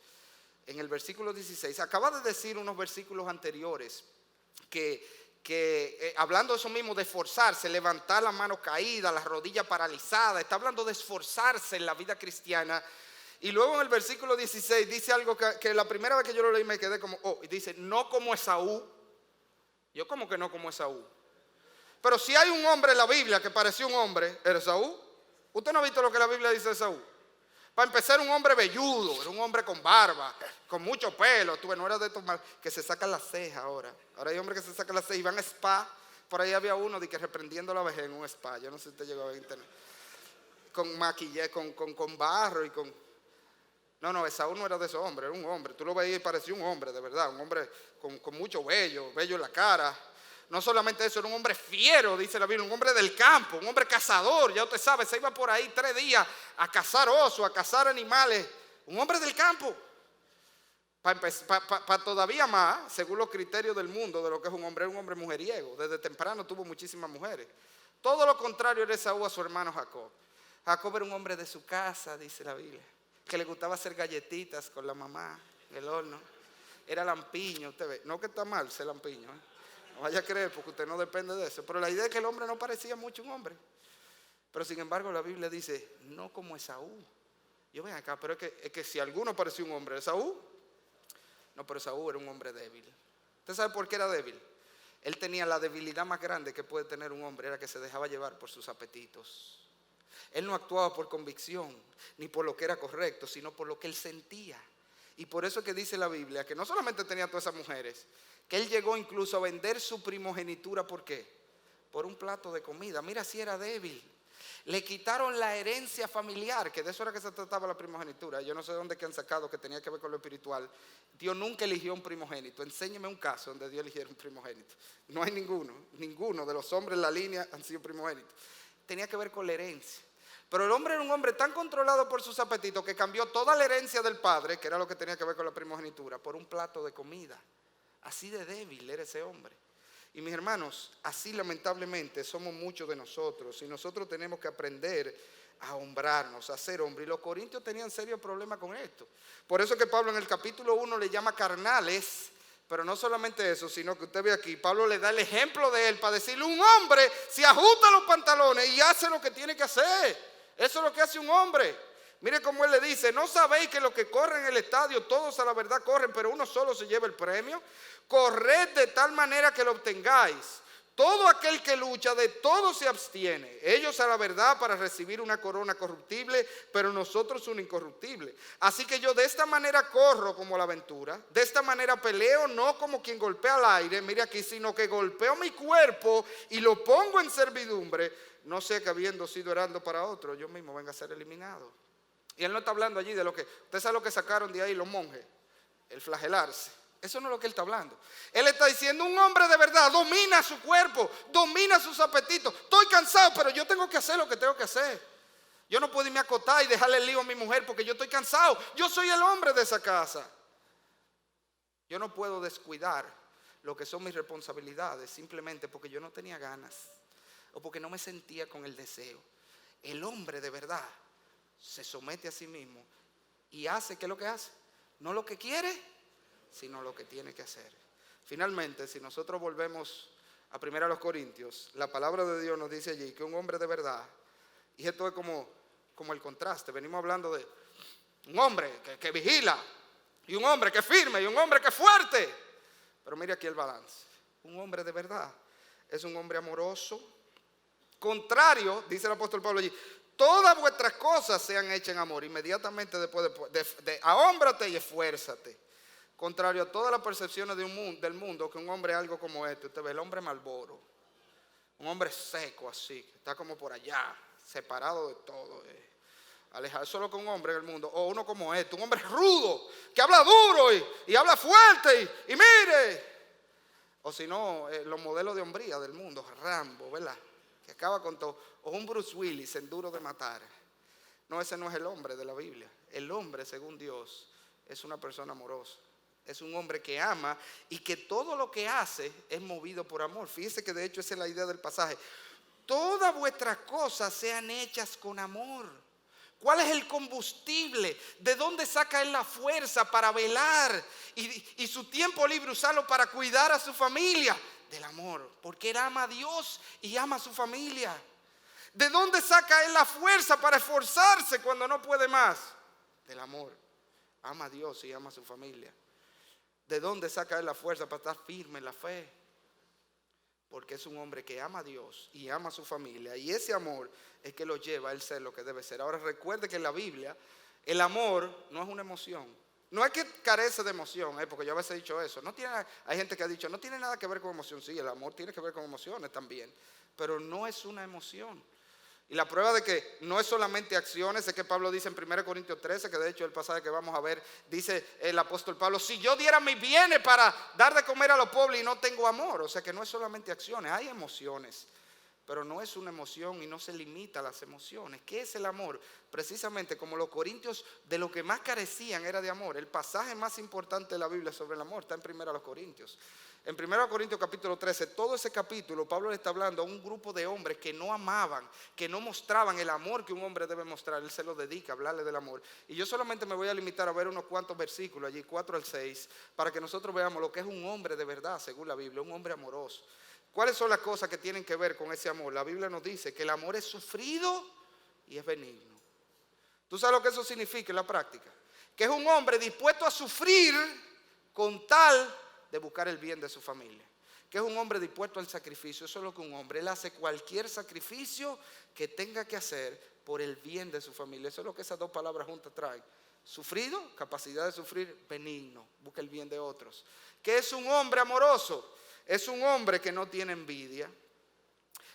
en el versículo 16, acaba de decir unos versículos anteriores que hablando de eso mismo, de esforzarse, levantar la mano caída, las rodillas paralizadas, está hablando de esforzarse en la vida cristiana. Y luego en el versículo 16 dice algo que la primera vez que yo lo leí me quedé como, y dice, no como Esaú. Yo como que no como Esaú. Pero si hay un hombre en la Biblia que pareció un hombre, era Esaú. ¿Usted no ha visto lo que la Biblia dice de Esaú? Para empezar, un hombre velludo, era un hombre con barba, con mucho pelo. Tú no eras de estos que se sacan las cejas ahora. Ahora hay hombres que se sacan las cejas y van a spa. Por ahí había uno de que reprendiendo la vejez en un spa. Yo no sé si usted llegó a ver internet. Con maquillaje, con barro y con... No, Esaú no era de esos hombres, era un hombre. Tú lo veías y parecía un hombre, de verdad. Un hombre con mucho vello en la cara. No solamente eso, era un hombre fiero, dice la Biblia, un hombre del campo, un hombre cazador, ya usted sabe, se iba por ahí 3 días a cazar osos, a cazar animales, un hombre del campo. Para todavía más, según los criterios del mundo, de lo que es un hombre mujeriego, desde temprano tuvo muchísimas mujeres. Todo lo contrario era Esaú a su hermano Jacob. Jacob era un hombre de su casa, dice la Biblia, que le gustaba hacer galletitas con la mamá en el horno. Era lampiño, usted ve, no que está mal ser lampiño, no vaya a creer porque usted no depende de eso. Pero la idea es que el hombre no parecía mucho un hombre. Pero sin embargo la Biblia dice, no como Esaú. Yo ven acá, pero es que si alguno parecía un hombre, Esaú. No, pero Esaú era un hombre débil. ¿Usted sabe por qué era débil? Él tenía la debilidad más grande que puede tener un hombre, era que se dejaba llevar por sus apetitos. Él no actuaba por convicción, ni por lo que era correcto, sino por lo que él sentía. Y por eso es que dice la Biblia, que no solamente tenía todas esas mujeres, que él llegó incluso a vender su primogenitura, ¿por qué? Por un plato de comida. Mira si era débil. Le quitaron la herencia familiar, que de eso era que se trataba la primogenitura. Yo no sé de dónde que han sacado que tenía que ver con lo espiritual. Dios nunca eligió un primogénito. Enséñeme un caso donde Dios eligiera un primogénito. No hay ninguno de los hombres en la línea han sido primogénitos. Tenía que ver con la herencia. Pero el hombre era un hombre tan controlado por sus apetitos que cambió toda la herencia del padre, que era lo que tenía que ver con la primogenitura, por un plato de comida. Así de débil era ese hombre. Y mis hermanos, así lamentablemente somos muchos de nosotros. Y nosotros tenemos que aprender a hombrarnos, a ser hombre. Y los corintios tenían serios problemas con esto. Por eso que Pablo en el capítulo 1 le llama carnales. Pero no solamente eso, sino que usted ve aquí, Pablo le da el ejemplo de él para decirle, un hombre se ajusta los pantalones y hace lo que tiene que hacer. Eso es lo que hace un hombre. Mire cómo él le dice: ¿no sabéis que los que corren en el estadio, todos a la verdad corren, pero uno solo se lleva el premio? Corred de tal manera que lo obtengáis. Todo aquel que lucha, de todo se abstiene. Ellos a la verdad para recibir una corona corruptible, pero nosotros una incorruptible. Así que yo de esta manera corro como la aventura, de esta manera peleo, no como quien golpea al aire, mire aquí, sino que golpeo mi cuerpo y lo pongo en servidumbre, no sea que habiendo sido heraldo para otro, yo mismo venga a ser eliminado. Y él no está hablando allí de lo que, usted sabe lo que sacaron de ahí los monjes, el flagelarse. Eso no es lo que él está hablando. Él está diciendo: un hombre de verdad domina su cuerpo, domina sus apetitos. Estoy cansado, pero yo tengo que hacer lo que tengo que hacer. Yo no puedo irme a acotar y dejarle el lío a mi mujer porque yo estoy cansado. Yo soy el hombre de esa casa. Yo no puedo descuidar lo que son mis responsabilidades simplemente porque yo no tenía ganas o porque no me sentía con el deseo. El hombre de verdad se somete a sí mismo y hace, ¿qué es lo que hace? No lo que quiere, sino lo que tiene que hacer. Finalmente, si nosotros volvemos a 1 Corintios, la palabra de Dios nos dice allí que un hombre de verdad, y esto es como el contraste, venimos hablando de un hombre que vigila, y un hombre que es firme, y un hombre que es fuerte, pero mire aquí el balance. Un hombre de verdad es un hombre amoroso, contrario, dice el apóstol Pablo allí: todas vuestras cosas sean hechas en amor. Inmediatamente después de ahómbrate y esfuérzate. Contrario a todas las percepciones del mundo, que un hombre es algo como este. Usted ve el hombre Malboro, un hombre seco así, que está como por allá, separado de todo, alejado. Solo que un hombre en el mundo, o uno como este, un hombre rudo, que habla duro y habla fuerte y mire. O si no, los modelos de hombría del mundo, Rambo, ¿verdad? Que acaba con todo. O un Bruce Willis en Duro de Matar. No, ese no es el hombre de la Biblia. El hombre, según Dios, es una persona amorosa. Es un hombre que ama y que todo lo que hace es movido por amor. Fíjese que de hecho esa es la idea del pasaje. Todas vuestras cosas sean hechas con amor. ¿Cuál es el combustible? ¿De dónde saca él la fuerza para velar y su tiempo libre usarlo para cuidar a su familia? Del amor, porque él ama a Dios y ama a su familia. ¿De dónde saca él la fuerza para esforzarse cuando no puede más? Del amor. Ama a Dios y ama a su familia. ¿De dónde saca él la fuerza para estar firme en la fe? Porque es un hombre que ama a Dios y ama a su familia. Y ese amor es que lo lleva a él ser lo que debe ser. Ahora recuerde que en la Biblia el amor no es una emoción. No es que carece de emoción, porque yo a veces he dicho eso. Hay gente que ha dicho, no tiene nada que ver con emoción. Sí, el amor tiene que ver con emociones también. Pero no es una emoción. Y la prueba de que no es solamente acciones es que Pablo dice en 1 Corintios 13, que de hecho el pasaje que vamos a ver, dice el apóstol Pablo: si yo diera mis bienes para dar de comer a los pobres y no tengo amor. O sea que no es solamente acciones, hay emociones, pero no es una emoción y no se limita a las emociones. ¿Qué es el amor? Precisamente como los corintios de lo que más carecían era de amor. El pasaje más importante de la Biblia sobre el amor está en 1 Corintios. En 1 Corintios capítulo 13, todo ese capítulo, Pablo le está hablando a un grupo de hombres que no amaban, que no mostraban el amor que un hombre debe mostrar. Él se lo dedica a hablarle del amor. Y yo solamente me voy a limitar a ver unos cuantos versículos allí, 4 al 6, para que nosotros veamos lo que es un hombre de verdad, según la Biblia, un hombre amoroso. ¿Cuáles son las cosas que tienen que ver con ese amor? La Biblia nos dice que el amor es sufrido y es benigno. ¿Tú sabes lo que eso significa en la práctica? Que es un hombre dispuesto a sufrir con tal de buscar el bien de su familia. Que es un hombre dispuesto al sacrificio. Eso es lo que un hombre, él hace cualquier sacrificio que tenga que hacer por el bien de su familia. Eso es lo que esas dos palabras juntas traen. Sufrido, capacidad de sufrir, benigno, busca el bien de otros. ¿Qué es un hombre amoroso? Es un hombre que no tiene envidia.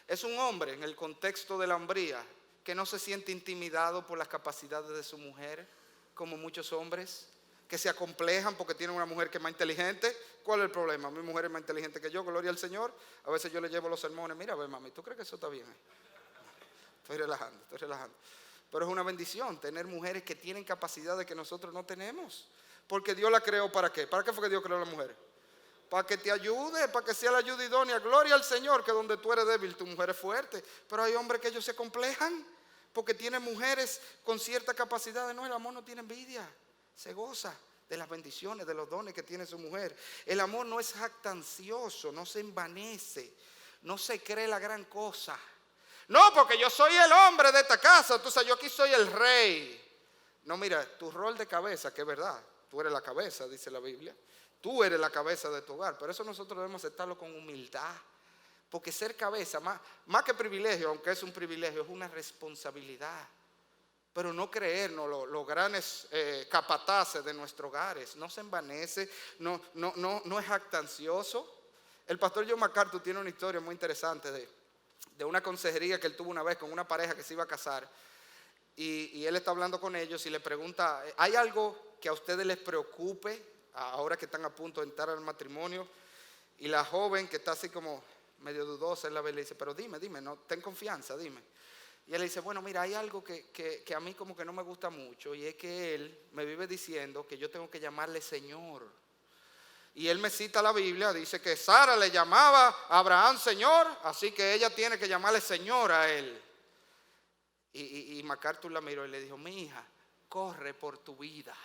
Es un hombre, en el contexto de la hombría, que no se siente intimidado por las capacidades de su mujer, como muchos hombres que se acomplejan porque tienen una mujer que es más inteligente. ¿Cuál es el problema? Mi mujer es más inteligente que yo, gloria al Señor. A veces yo le llevo los sermones: mira, ve mami, ¿tú crees que eso está bien? Estoy relajando. Pero es una bendición tener mujeres que tienen capacidades que nosotros no tenemos. Porque Dios la creó ¿para qué? ¿Para qué fue que Dios creó a la mujer? Para que te ayude, para que sea la ayuda idónea. Gloria al Señor, que donde tú eres débil, tu mujer es fuerte. Pero hay hombres que ellos se complejan porque tienen mujeres con cierta capacidad. No, el amor no tiene envidia, se goza de las bendiciones, de los dones que tiene su mujer. El amor no es jactancioso, no se envanece, no se cree la gran cosa. No, porque yo soy el hombre de esta casa, tú sabes, yo aquí soy el rey. No, mira, tu rol de cabeza, que es verdad, tú eres la cabeza, dice la Biblia. Tú eres la cabeza de tu hogar. Por eso nosotros debemos aceptarlo con humildad. Porque ser cabeza, más que privilegio, aunque es un privilegio, es una responsabilidad. Pero no creernos los grandes capataces de nuestros hogares. No se envanece, no es jactancioso. El pastor John MacArthur tiene una historia muy interesante de una consejería que él tuvo una vez con una pareja que se iba a casar. Y él está hablando con ellos y le pregunta, ¿hay algo que a ustedes les preocupe ahora que están a punto de entrar al matrimonio? Y la joven, que está así como medio dudosa, él le dice, pero dime, no, ten confianza, dime. Y él le dice, bueno, mira, hay algo que a mí como que no me gusta mucho, y es que él me vive diciendo que yo tengo que llamarle Señor. Y él me cita la Biblia, dice que Sara le llamaba a Abraham Señor, así que ella tiene que llamarle Señor a él. Y MacArthur la miró y le dijo, mi hija, corre por tu vida.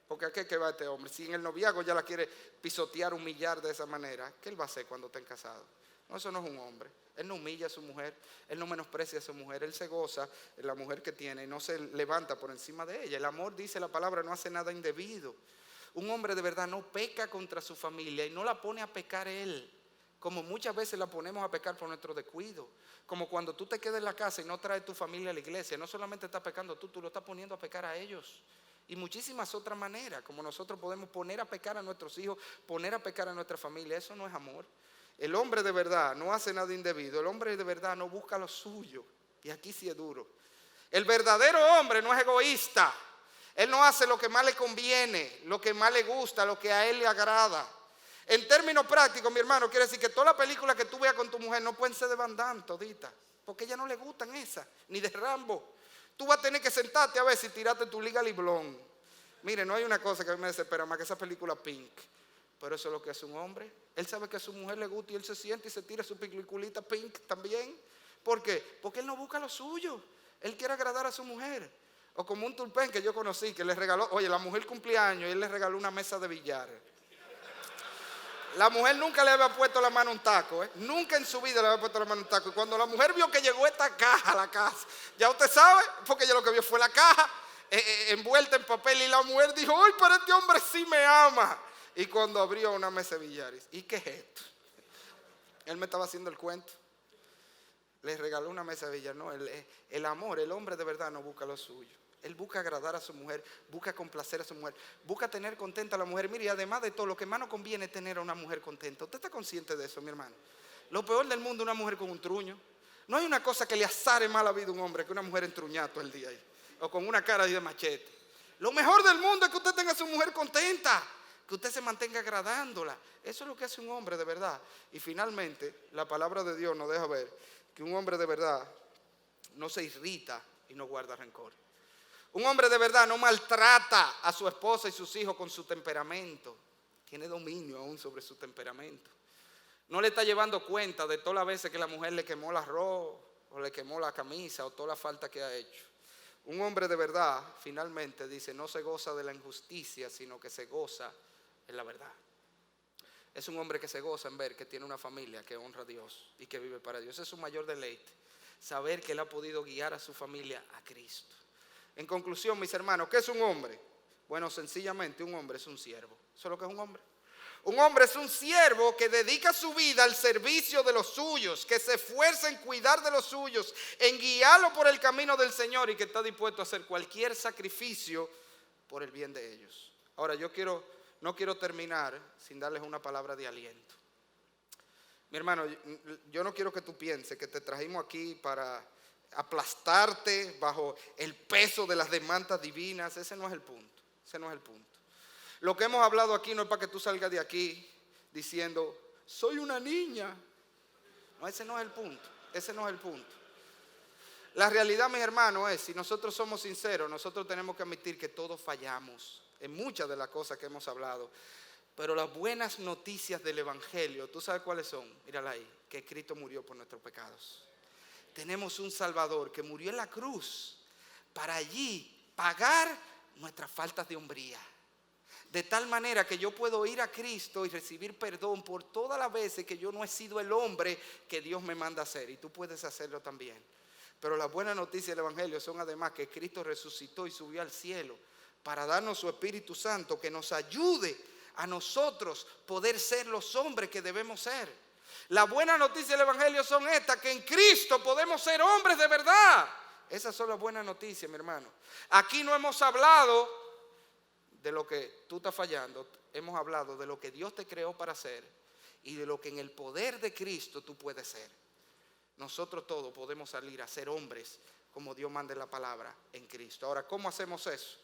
Porque ¿a qué va este hombre? Si en el noviazgo ya la quiere pisotear, humillar de esa manera, ¿qué él va a hacer cuando estén casados? No, eso no es un hombre. Él no humilla a su mujer, él no menosprecia a su mujer, él se goza en la mujer que tiene y no se levanta por encima de ella. El amor, dice la palabra, no hace nada indebido. Un hombre de verdad no peca contra su familia y no la pone a pecar él, como muchas veces la ponemos a pecar por nuestro descuido. Como cuando tú te quedas en la casa y no traes tu familia a la iglesia, no solamente estás pecando tú lo estás poniendo a pecar a ellos. Y muchísimas otras maneras, como nosotros podemos poner a pecar a nuestros hijos, poner a pecar a nuestra familia. Eso no es amor. El hombre de verdad no hace nada indebido, el hombre de verdad no busca lo suyo. Y aquí sí es duro. El verdadero hombre no es egoísta. Él no hace lo que más le conviene, lo que más le gusta, lo que a él le agrada. En términos prácticos, mi hermano, quiere decir que todas las películas que tú veas con tu mujer no pueden ser de Van Damme toditas, porque a ella no le gustan esas, ni de Rambo. Tú vas a tener que sentarte a ver si tiraste tu Legally Blonde. Mire, no hay una cosa que a mí me desespera más que esa película Pink. Pero eso es lo que hace un hombre. Él sabe que a su mujer le gusta y él se siente y se tira su peliculita Pink también. ¿Por qué? Porque él no busca lo suyo. Él quiere agradar a su mujer. O como un tulpen que yo conocí, que le regaló, oye, la mujer cumplía años y él le regaló una mesa de billar. La mujer nunca le había puesto la mano a un taco, nunca en su vida le había puesto la mano a un taco. Y cuando la mujer vio que llegó esta caja a la casa, ya usted sabe, porque ella lo que vio fue la caja envuelta en papel, y la mujer dijo, ¡ay, pero este hombre sí me ama! Y cuando abrió una mesa de billares, ¿y qué es esto? Él me estaba haciendo el cuento. Le regaló una mesa de billar. No, el amor, el hombre de verdad no busca lo suyo. Él busca agradar a su mujer, busca complacer a su mujer, busca tener contenta a la mujer. Mire, y además de todo, lo que más nos conviene es tener a una mujer contenta. ¿Usted está consciente de eso, mi hermano? Lo peor del mundo es una mujer con un truño. No hay una cosa que le azare más la vida a un hombre que una mujer entruñada todo el día ahí, o con una cara de machete. Lo mejor del mundo es que usted tenga a su mujer contenta, que usted se mantenga agradándola. Eso es lo que hace un hombre de verdad. Y finalmente, la palabra de Dios nos deja ver que un hombre de verdad no se irrita y no guarda rencor. Un hombre de verdad no maltrata a su esposa y sus hijos con su temperamento. Tiene dominio aún sobre su temperamento. No le está llevando cuenta de todas las veces que la mujer le quemó el arroz, o le quemó la camisa, o toda la falta que ha hecho. Un hombre de verdad, finalmente, dice, no se goza de la injusticia, sino que se goza en la verdad. Es un hombre que se goza en ver que tiene una familia que honra a Dios y que vive para Dios. Ese es su mayor deleite, saber que él ha podido guiar a su familia a Cristo. En conclusión, mis hermanos, ¿qué es un hombre? Bueno, sencillamente un hombre es un siervo. ¿Eso es lo que es un hombre? Un hombre es un siervo que dedica su vida al servicio de los suyos, que se esfuerza en cuidar de los suyos, en guiarlo por el camino del Señor y que está dispuesto a hacer cualquier sacrificio por el bien de ellos. Ahora, no quiero terminar sin darles una palabra de aliento. Mi hermano, yo no quiero que tú pienses que te trajimos aquí para aplastarte bajo el peso de las demandas divinas. Ese no es el punto. Ese no es el punto. Lo que hemos hablado aquí no es para que tú salgas de aquí diciendo, soy una niña. No, ese no es el punto. Ese no es el punto. La realidad, mis hermanos, es, si nosotros somos sinceros, nosotros tenemos que admitir que todos fallamos en muchas de las cosas que hemos hablado. Pero las buenas noticias del Evangelio, ¿tú sabes cuáles son? Mírala ahí, que Cristo murió por nuestros pecados. Tenemos un Salvador que murió en la cruz para allí pagar nuestras faltas de hombría. De tal manera que yo puedo ir a Cristo y recibir perdón por todas las veces que yo no he sido el hombre que Dios me manda a ser. Y tú puedes hacerlo también. Pero las buenas noticias del Evangelio son además que Cristo resucitó y subió al cielo para darnos su Espíritu Santo que nos ayude a nosotros poder ser los hombres que debemos ser. Las buenas noticias del Evangelio son estas, que en Cristo podemos ser hombres de verdad. Esas son las buenas noticias, mi hermano. Aquí no hemos hablado de lo que tú estás fallando, hemos hablado de lo que Dios te creó para ser y de lo que en el poder de Cristo tú puedes ser. Nosotros todos podemos salir a ser hombres como Dios manda en la palabra en Cristo. Ahora, ¿cómo hacemos eso?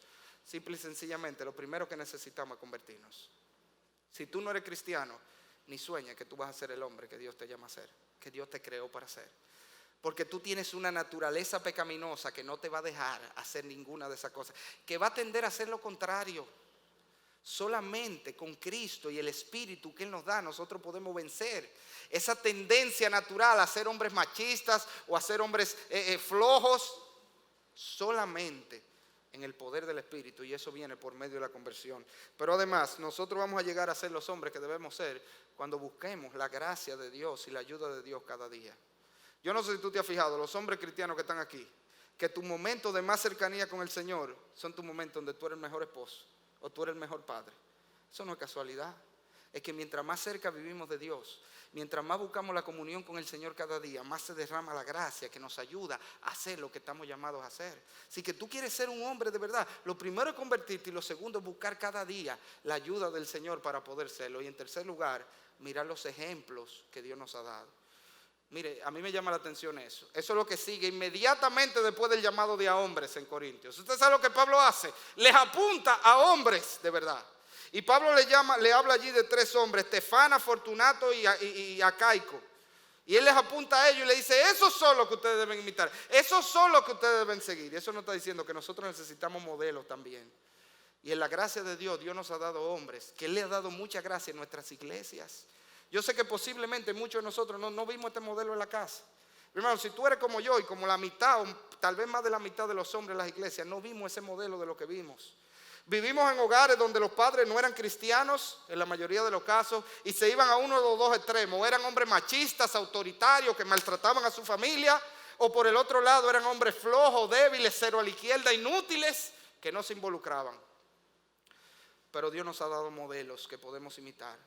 Simple y sencillamente, lo primero que necesitamos es convertirnos. Si tú no eres cristiano, ni sueñes que tú vas a ser el hombre que Dios te llama a ser, que Dios te creó para ser. Porque tú tienes una naturaleza pecaminosa que no te va a dejar hacer ninguna de esas cosas, que va a tender a hacer lo contrario. Solamente con Cristo y el Espíritu que Él nos da, nosotros podemos vencer esa tendencia natural a ser hombres machistas o a ser hombres flojos. Solamente en el poder del Espíritu, y eso viene por medio de la conversión. Pero además, nosotros vamos a llegar a ser los hombres que debemos ser cuando busquemos la gracia de Dios y la ayuda de Dios cada día. Yo no sé si tú te has fijado, los hombres cristianos que están aquí, que tu momento de más cercanía con el Señor son tus momentos donde tú eres el mejor esposo o tú eres el mejor padre. Eso no es casualidad. Es que mientras más cerca vivimos de Dios, mientras más buscamos la comunión con el Señor cada día, más se derrama la gracia que nos ayuda a hacer lo que estamos llamados a hacer. Si que tú quieres ser un hombre de verdad, lo primero es convertirte y lo segundo es buscar cada día la ayuda del Señor para poder serlo. Y en tercer lugar, mirar los ejemplos que Dios nos ha dado. Mire, a mí me llama la atención eso. Eso es lo que sigue inmediatamente después del llamado de a hombres en Corintios. Usted sabe lo que Pablo hace. Les apunta a hombres de verdad. Y Pablo le habla allí de 3 hombres, Estefana, Fortunato y Acaico. Y él les apunta a ellos y le dice, esos son los que ustedes deben imitar. Esos son los que ustedes deben seguir. Y eso no está diciendo que nosotros necesitamos modelos también. Y en la gracia de Dios, Dios nos ha dado hombres, que Él le ha dado mucha gracia en nuestras iglesias. Yo sé que posiblemente muchos de nosotros no vimos este modelo en la casa. Hermano, si tú eres como yo y como la mitad, o tal vez más de la mitad de los hombres en las iglesias, no vimos ese modelo de lo que vimos. Vivimos en hogares donde los padres no eran cristianos, en la mayoría de los casos, y se iban a uno de los dos extremos. Eran hombres machistas, autoritarios, que maltrataban a su familia, o por el otro lado eran hombres flojos, débiles, cero a la izquierda, inútiles, que no se involucraban. Pero Dios nos ha dado modelos que podemos imitar.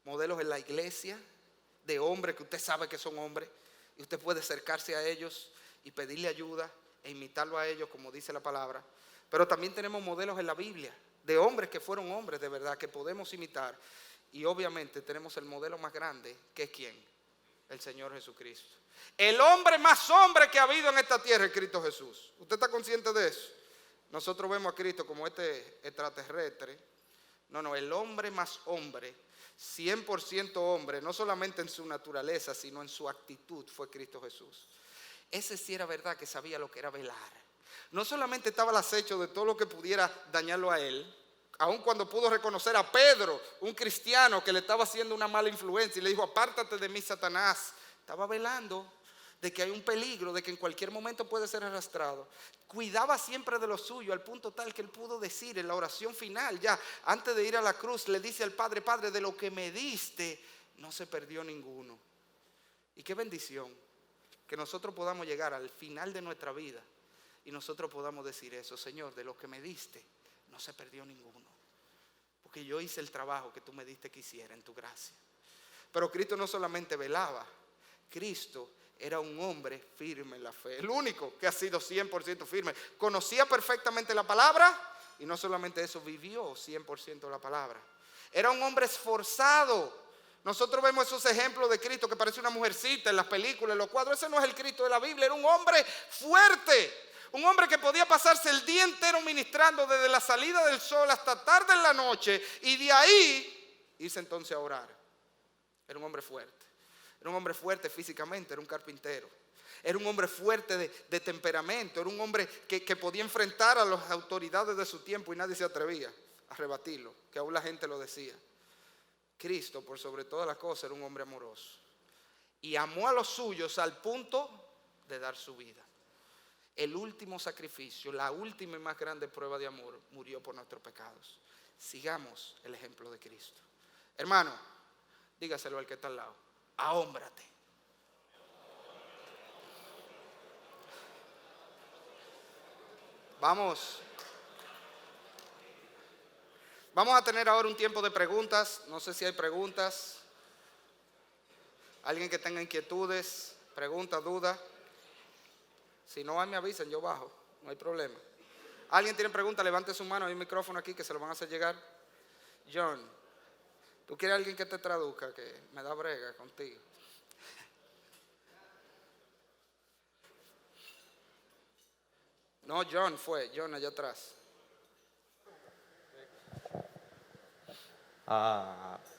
Modelos en la iglesia de hombres que usted sabe que son hombres y usted puede acercarse a ellos y pedirle ayuda e imitarlo a ellos como dice la palabra. Pero también tenemos modelos en la Biblia de hombres que fueron hombres de verdad que podemos imitar. Y obviamente tenemos el modelo más grande, que es ¿quién? El Señor Jesucristo. El hombre más hombre que ha habido en esta tierra es Cristo Jesús. ¿Usted está consciente de eso? Nosotros vemos a Cristo como este extraterrestre. No, el hombre más hombre, 100% hombre, no solamente en su naturaleza, sino en su actitud, fue Cristo Jesús. Ese sí era verdad que sabía lo que era velar. No solamente estaba al acecho de todo lo que pudiera dañarlo a él, aun cuando pudo reconocer a Pedro, un cristiano que le estaba haciendo una mala influencia y le dijo, apártate de mí, Satanás. Estaba velando de que hay un peligro, de que en cualquier momento puede ser arrastrado. Cuidaba siempre de lo suyo, al punto tal que él pudo decir en la oración final, ya antes de ir a la cruz, le dice al Padre, Padre, de lo que me diste, no se perdió ninguno. Y qué bendición que nosotros podamos llegar al final de nuestra vida y nosotros podamos decir eso, Señor, de lo que me diste, no se perdió ninguno. Porque yo hice el trabajo que tú me diste que hiciera en tu gracia. Pero Cristo no solamente velaba, Cristo era un hombre firme en la fe. El único que ha sido 100% firme. Conocía perfectamente la palabra y no solamente eso, vivió 100% la palabra. Era un hombre esforzado. Nosotros vemos esos ejemplos de Cristo que parece una mujercita en las películas, en los cuadros. Ese no es el Cristo de la Biblia. Era un hombre fuerte. Un hombre que podía pasarse el día entero ministrando desde la salida del sol hasta tarde en la noche y de ahí irse entonces a orar. Era un hombre fuerte. Era un hombre fuerte físicamente, era un carpintero. Era un hombre fuerte de temperamento. Era un hombre que podía enfrentar a las autoridades de su tiempo y nadie se atrevía a rebatirlo, que aún la gente lo decía. Cristo, por sobre todas las cosas, era un hombre amoroso. Y amó a los suyos al punto de dar su vida. El último sacrificio, la última y más grande prueba de amor, murió por nuestros pecados. sigamos el ejemplo de Cristo. Hermano, dígaselo al que está al lado, ahómbrate. Vamos a tener ahora un tiempo de preguntas. No sé si hay preguntas. Alguien que tenga inquietudes, preguntas, dudas. Si no hay, me avisen, yo bajo, no hay problema. ¿Alguien tiene preguntas? Levante su mano, hay un micrófono aquí que se lo van a hacer llegar. John, ¿tú quieres alguien que te traduzca? Que me da brega contigo. No, John allá atrás.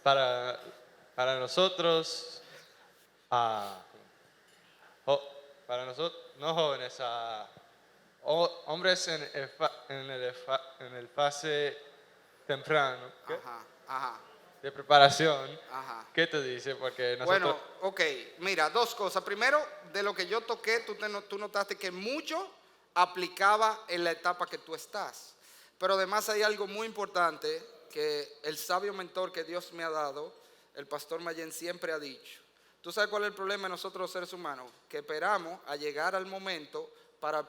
Para nosotros, para nosotros, no jóvenes, hombres en el fase temprano de preparación, ¿qué te dice? Porque nosotros... Bueno, ok, mira, dos cosas. Primero, de lo que yo toqué, tú notaste que mucho aplicaba en la etapa que tú estás. Pero además hay algo muy importante que el sabio mentor que Dios me ha dado, el pastor Mayen, siempre ha dicho. ¿Tú sabes cuál es el problema de nosotros los seres humanos? Que esperamos a llegar al momento para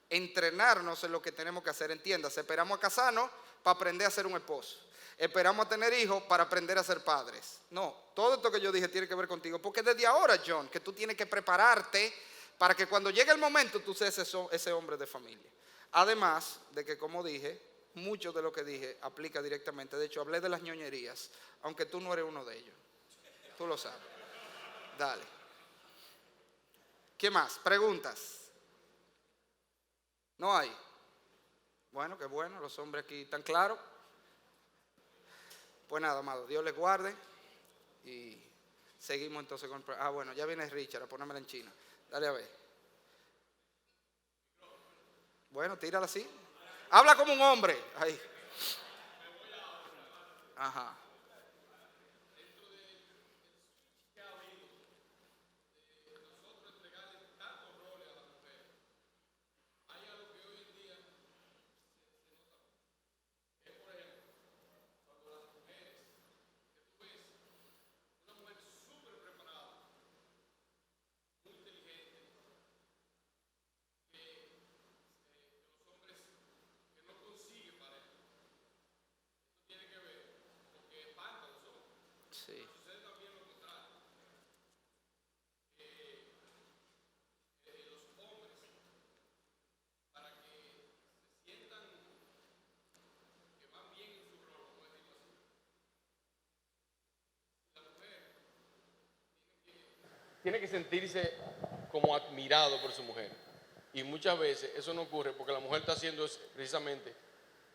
entrenarnos en lo que tenemos que hacer. Entiéndase, esperamos a casarnos para aprender a ser un esposo. Esperamos a tener hijos para aprender a ser padres. No, todo esto que yo dije tiene que ver contigo. Porque desde ahora, John, que tú tienes que prepararte para que cuando llegue el momento tú seas ese hombre de familia. Además de que, como dije, mucho de lo que dije aplica directamente. De hecho, hablé de las ñoñerías, aunque tú no eres uno de ellos. Tú lo sabes. Dale. ¿Qué más? ¿Preguntas? ¿No hay? Bueno, qué bueno, los hombres aquí están claros. Pues nada, amado, Dios les guarde. Y seguimos entonces con... bueno, ya viene Richard a ponérmela en China. Dale a ver. Bueno, tírala así. Habla como un hombre. Ahí. Ajá. Sí. Tiene que sentirse como admirado por su mujer. Y muchas veces eso no ocurre porque la mujer está haciendo precisamente,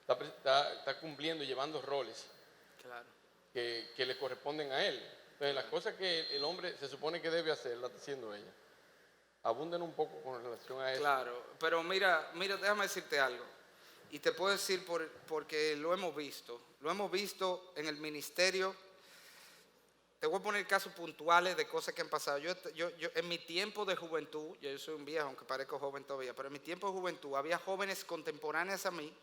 está cumpliendo y llevando roles Claro. que le corresponden a él. Entonces las cosas que el hombre se supone que debe hacer, la está haciendo ella. Abunden un poco con relación a eso. Claro, pero mira, déjame decirte algo. Y te puedo decir porque lo hemos visto en el ministerio. Te voy a poner casos puntuales de cosas que han pasado. Yo en mi tiempo de juventud, yo soy un viejo, aunque parezco joven todavía, pero en mi tiempo de juventud había jóvenes contemporáneas a mí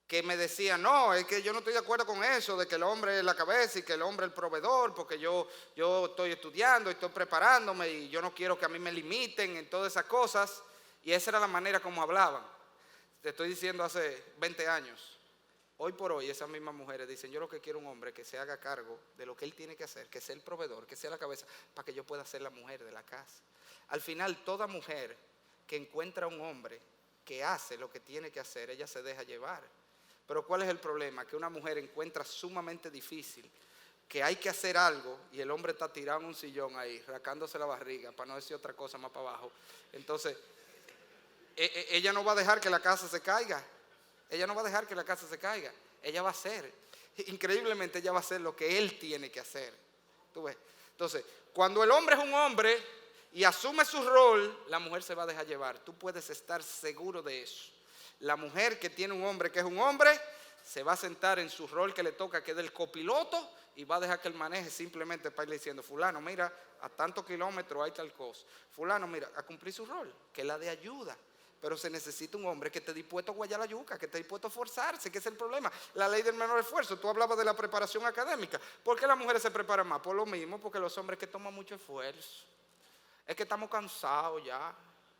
que me decían, no, es que yo no estoy de acuerdo con eso, de que el hombre es la cabeza y que el hombre es el proveedor, porque yo estoy estudiando, estoy preparándome y yo no quiero que a mí me limiten en todas esas cosas. Y esa era la manera como hablaban. Te estoy diciendo hace 20 años. Hoy por hoy esas mismas mujeres dicen, yo lo que quiero es un hombre que se haga cargo de lo que él tiene que hacer, que sea el proveedor, que sea la cabeza, para que yo pueda ser la mujer de la casa. Al final, toda mujer que encuentra un hombre que hace lo que tiene que hacer, ella se deja llevar. Pero ¿cuál es el problema? Que una mujer encuentra sumamente difícil que hay que hacer algo y el hombre está tirado en un sillón ahí, rascándose la barriga, para no decir otra cosa más para abajo. Entonces, ella no va a dejar que la casa se caiga. Ella no va a dejar que la casa se caiga. Ella va a hacer. Increíblemente, ella va a hacer lo que él tiene que hacer. ¿Tú ves? Entonces, cuando el hombre es un hombre y asume su rol, la mujer se va a dejar llevar. Tú puedes estar seguro de eso. La mujer que tiene un hombre que es un hombre, se va a sentar en su rol que le toca, que es del copiloto, y va a dejar que él maneje simplemente para irle diciendo, fulano, mira, a tantos kilómetros hay tal cosa. Fulano, mira, a cumplir su rol, que es la de ayuda. Pero se necesita un hombre que esté dispuesto a guayar la yuca, que esté dispuesto a forzarse, que ese es el problema. La ley del menor esfuerzo. Tú hablabas de la preparación académica. ¿Por qué las mujeres se preparan más? Por lo mismo, porque los hombres que toman mucho esfuerzo. Es que estamos cansados ya.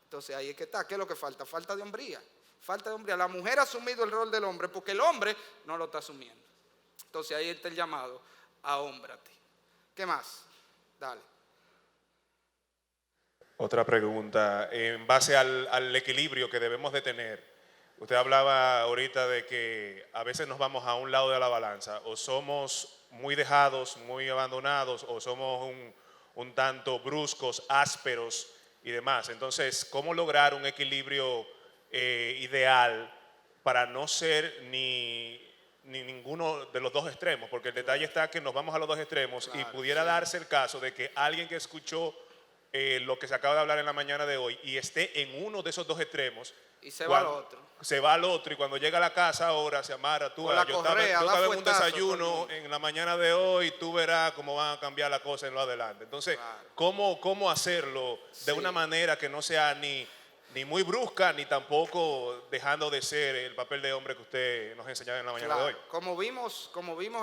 Entonces ahí es que está. ¿Qué es lo que falta? Falta de hombría. Falta de hombría. La mujer ha asumido el rol del hombre porque el hombre no lo está asumiendo. Entonces ahí está el llamado a hómbrate. ¿Qué más? Dale. Otra pregunta, en base al equilibrio que debemos de tener. Usted hablaba ahorita de que a veces nos vamos a un lado de la balanza, o somos muy dejados, muy abandonados, o somos un tanto bruscos, ásperos y demás. Entonces, ¿cómo lograr un equilibrio ideal para no ser ni ninguno de los dos extremos? Porque el detalle está que nos vamos a los dos extremos, Claro, y pudiera sí. darse el caso de que alguien que escuchó lo que se acaba de hablar en la mañana de hoy y esté en uno de esos dos extremos, Y se va al otro. se va al otro, y cuando llega a la casa ahora se amarra. Tú, Con la yo correa, estaba da en un fuetazo a todo el desayuno mundo. en la mañana de hoy, tú verás cómo van a cambiar las cosas en lo adelante. Entonces, Claro. ¿cómo hacerlo de Sí. una manera que no sea ni muy brusca, ni tampoco dejando de ser el papel de hombre que usted nos enseñaba en la mañana de hoy? Claro, como vimos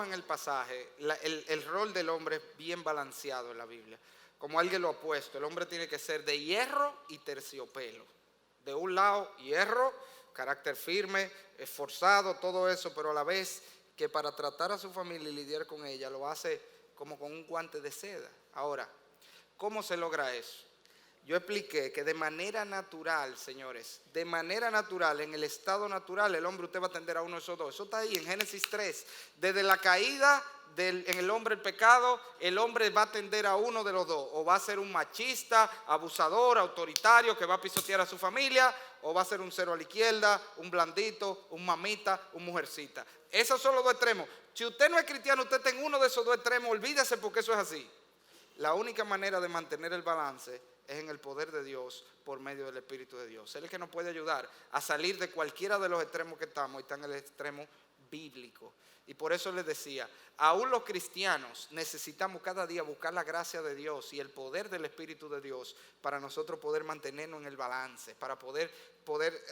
en el pasaje, el rol del hombre es bien balanceado en la Biblia. Como alguien lo ha puesto, el hombre tiene que ser de hierro y terciopelo. De un lado, hierro, carácter firme, esforzado, todo eso, pero a la vez que para tratar a su familia y lidiar con ella lo hace como con un guante de seda. Ahora, ¿cómo se logra eso? Yo expliqué que de manera natural, señores, de manera natural, en el estado natural, el hombre usted va a atender a uno de esos dos. Eso está ahí en Génesis 3. Desde la caída en el hombre el pecado, el hombre va a atender a uno de los dos. O va a ser un machista, abusador, autoritario, que va a pisotear a su familia, o va a ser un cero a la izquierda, un blandito, un mamita, un mujercita. Esos son los dos extremos. Si usted no es cristiano, usted está en uno de esos dos extremos, olvídese porque eso es así. La única manera de mantener el balance es en el poder de Dios por medio del Espíritu de Dios. Él es el que nos puede ayudar a salir de cualquiera de los extremos que estamos, y está en el extremo bíblico. Y por eso les decía, aún los cristianos necesitamos cada día buscar la gracia de Dios y el poder del Espíritu de Dios para nosotros poder mantenernos en el balance, para poder